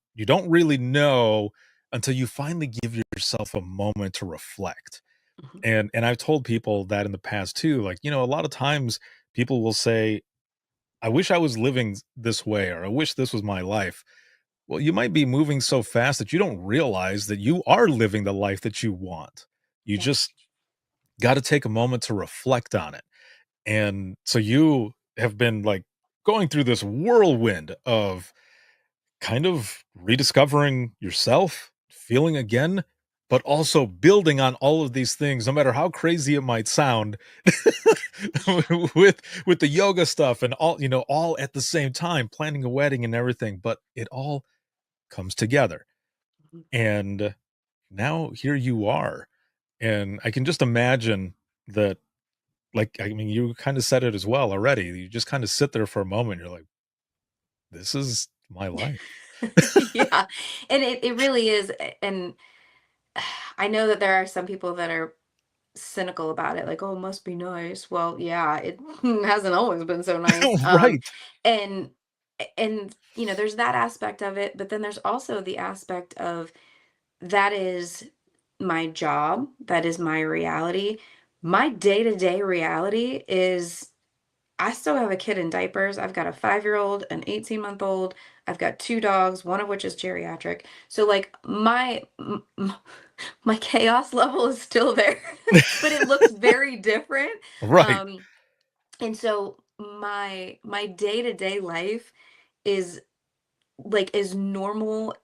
really know until you finally give yourself a moment to reflect. Mhm. And I've told people that in the past too, like, a lot of times people will say, I wish I was living this way, or I wish this was my life. Well, you might be moving so fast that you don't realize that you are living the life that you want. You Yeah. just got to take a moment to reflect on it. And so you have been like going through this whirlwind of kind of rediscovering yourself, feeling again, but also building on all of these things, no matter how crazy it might sound, with the yoga stuff and all, all at the same time, planning a wedding and everything, but it all comes together. Mhm. And now here you are. And I can just imagine that, like, I mean, you kind of said it as well already. You just kind of sit there for a moment. You're like, this is my life. Yeah. And it really is. And I know that there are some people that are cynical about it, like, oh, it must be nice. Well, yeah, it hasn't always been so nice. Right. And there's that aspect of it, but then there's also the aspect of, that is my job, that is my reality. My day-to-day reality is, I still have a kid in diapers. I've got a 5-year-old, an 18-month-old. I've got 2 dogs, one of which is geriatric. So like my chaos level is still there, but it looks very different. Right. Um, and so my day-to-day life is like as normal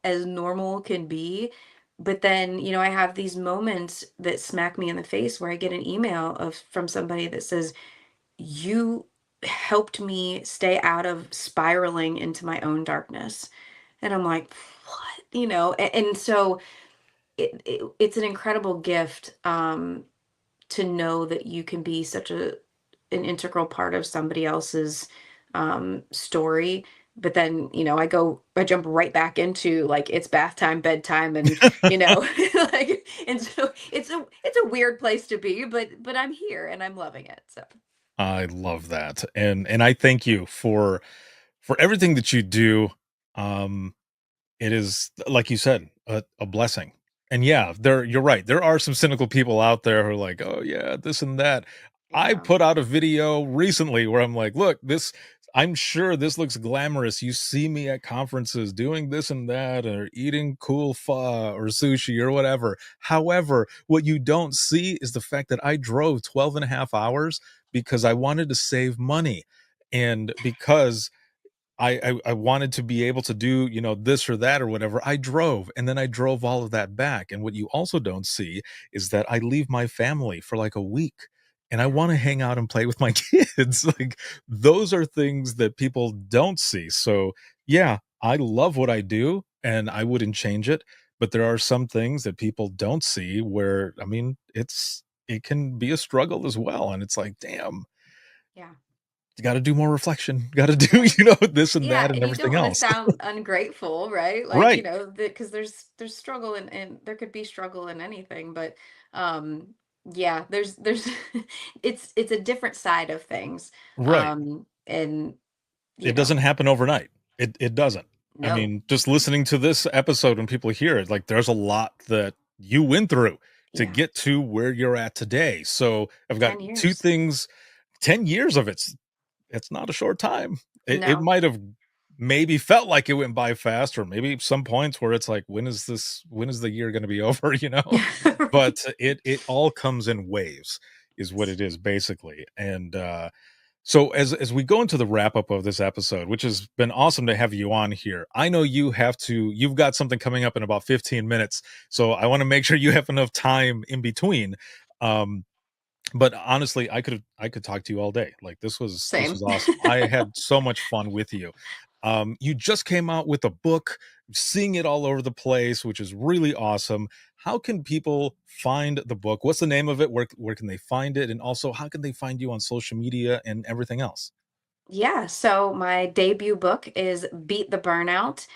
can be. But then, I have these moments that smack me in the face, where I get an email from somebody that says, you helped me stay out of spiraling into my own darkness. And I'm like, what? And so it's an incredible gift, to know that you can be such an integral part of somebody else's story. But then, I jump right back into like, it's bath time, bedtime, and like, and so it's a weird place to be, but I'm here and I'm loving it. So I love that. And I thank you for everything that you do. Um it is, like you said, a blessing. And yeah, you're right. There are some cynical people out there who are like, "Oh yeah, this and that." I yeah. put out a video recently where I'm like, "Look, I'm sure this looks glamorous. You see me at conferences doing this and that, or eating cool pho or sushi or whatever. However, what you don't see is the fact that I drove 12 and a half hours because I wanted to save money, and because I wanted to be able to do, this or that or whatever. I drove, and then I drove all of that back. And what you also don't see is that I leave my family for like a week, and I want to hang out and play with my kids. Like those are things that people don't see. So yeah, I love what I do and I wouldn't change it. but there are some things that people don't see where, I mean, it can be a struggle as well. And it's like, damn, Yeah. you got to do more reflection, got to do, Right. this and Yeah, that and and you don't everything want to else. sound ungrateful, right? Like, Right. because there's struggle and there could be struggle in anything, but um yeah, there's it's a different side of things. Right. And you It know, doesn't happen overnight. It doesn't. I no. mean, just listening to this episode when people hear it, like there's a lot that you went through to Yeah. get to where you're at today. So I've got 10 two years. things, 10 years of it's not a short time. It No. might have maybe felt like it went by fast, or maybe some points where it's like, when is the year going to be over, But Right. it all comes in waves is what it is basically. And so as we go into the wrap up of this episode, which has been awesome to have you on here, I know you've got something coming up in about 15 minutes. So I want to make sure you have enough time in between. Um, but honestly, I could talk to you all day. Like this was Same. awesome. I had so much fun with you. You just came out with a book, seeing it all over the place, which is really awesome. How can people find the book? What's the name of it? Where can they find it? And also, how can they find you on social media and everything else? Yeah, so my debut book is Beat the Burnout,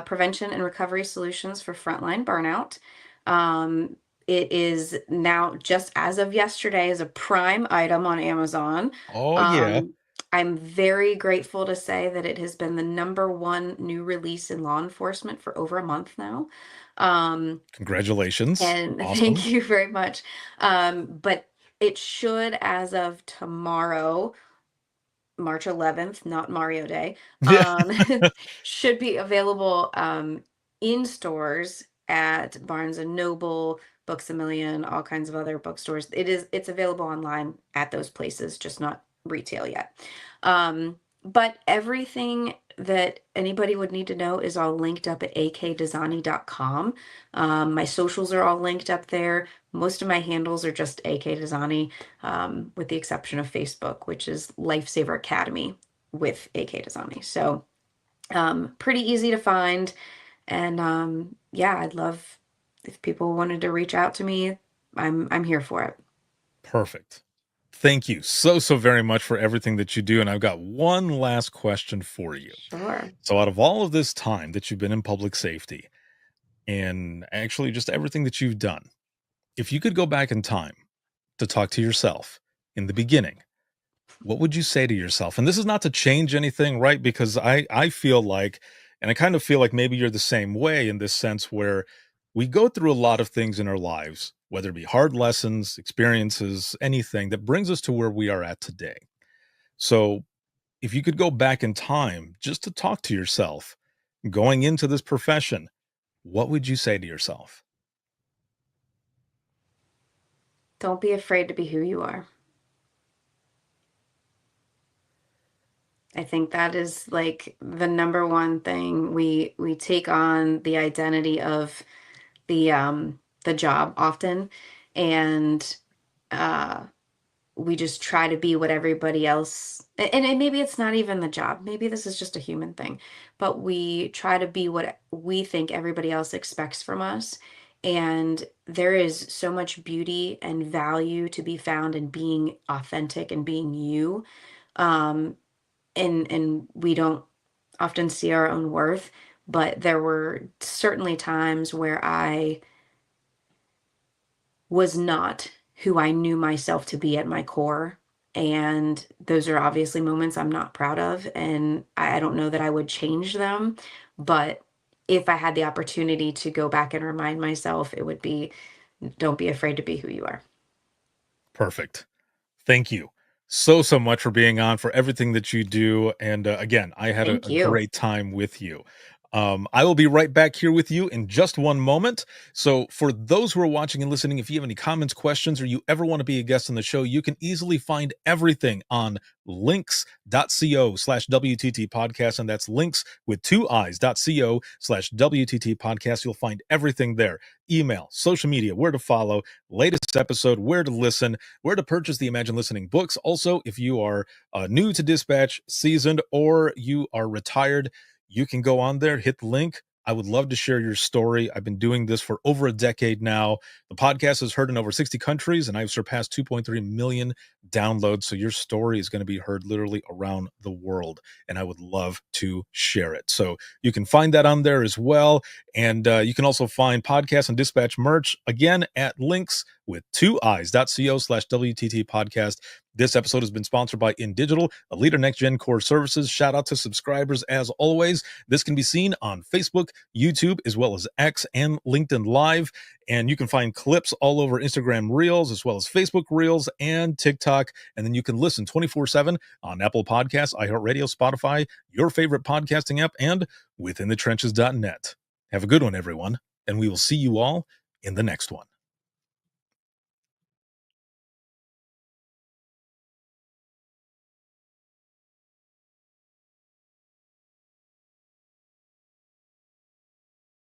Prevention and Recovery Solutions for Frontline Burnout. Um, it is now, just as of yesterday, is a prime item on Amazon. Oh yeah. Um, I'm very grateful to say that it has been the number one new release in law enforcement for over a month now. Um, Congratulations. and thank Awesome. you very much. But it should, as of tomorrow, March 11th, not Mario Day, Yeah. um, should be available in stores at Barnes and Noble, Books a Million, all kinds of other bookstores. It's available online at those places, just not retail yet. But everything that anybody would need to know is all linked up at akdazani.com. My socials are all linked up there. Most of my handles are just akdazani, with the exception of Facebook, which is Lifesaver Academy with AK Dazani. So pretty easy to find. And yeah, I'd love if people wanted to reach out to me. I'm here for it. Perfect. Thank you so very much for everything that you do. And I've got one last question for you. Sure. So out of all of this time that you've been in public safety, and actually just everything that you've done, if you could go back in time to talk to yourself in the beginning, what would you say to yourself? And this is not to change anything, right? Because I feel like, and I kind of feel like maybe you're the same way in this sense where we go through a lot of things in our lives, whether it be hard lessons, experiences, anything that brings us to where we are at today. So if you could go back in time just to talk to yourself going into this profession, what would you say to yourself? Don't be afraid to be who you are. I think that is like the number one thing. We take on the identity of the job often, and uh we just try to be what everybody else, and maybe it's not even the job, maybe this is just a human thing, but we try to be what we think everybody else expects from us. And there is so much beauty and value to be found in being authentic and being you. um and we don't often see our own worth, but there were certainly times where I was not who I knew myself to be at my core. And those are obviously moments I'm not proud of. And I don't know that I would change them. But if I had the opportunity to go back and remind myself, it would be, don't be afraid to be who you are. Perfect. Thank you so much for being on, for everything that you do. And again, I had Thank a you. great time with you. I will be right back here with you in just one moment. So, for those who are watching and listening, if you have any comments, questions, or you ever want to be a guest on the show, you can easily find everything on links.co/WTT podcast. And that's links with two eyes.co/WTT podcast. You'll find everything there: email, social media, where to follow, latest episode, where to listen, where to purchase the Imagine Listening books. Also, if you are new to dispatch, seasoned, or you are retired, you can go on there, hit the link, I would love to share your story. I've been doing this for over a decade now. The podcast is heard in over 60 countries, and I've surpassed 2.3 million downloads. So your story is going to be heard literally around the world, and I would love to share it. So you can find that on there as well. And you can also find podcast and dispatch merch again at links with 2eyes.co/WTT podcast. This episode has been sponsored by InDigital, a leader next-gen core services. Shout out to subscribers as always. This can be seen on Facebook, YouTube, as well as X and LinkedIn Live. And you can find clips all over Instagram Reels, as well as Facebook Reels and TikTok. And then you can listen 24/7 on Apple Podcasts, iHeartRadio, Spotify, your favorite podcasting app, and withinthetrenches.net. Have a good one, everyone. And we will see you all in the next one.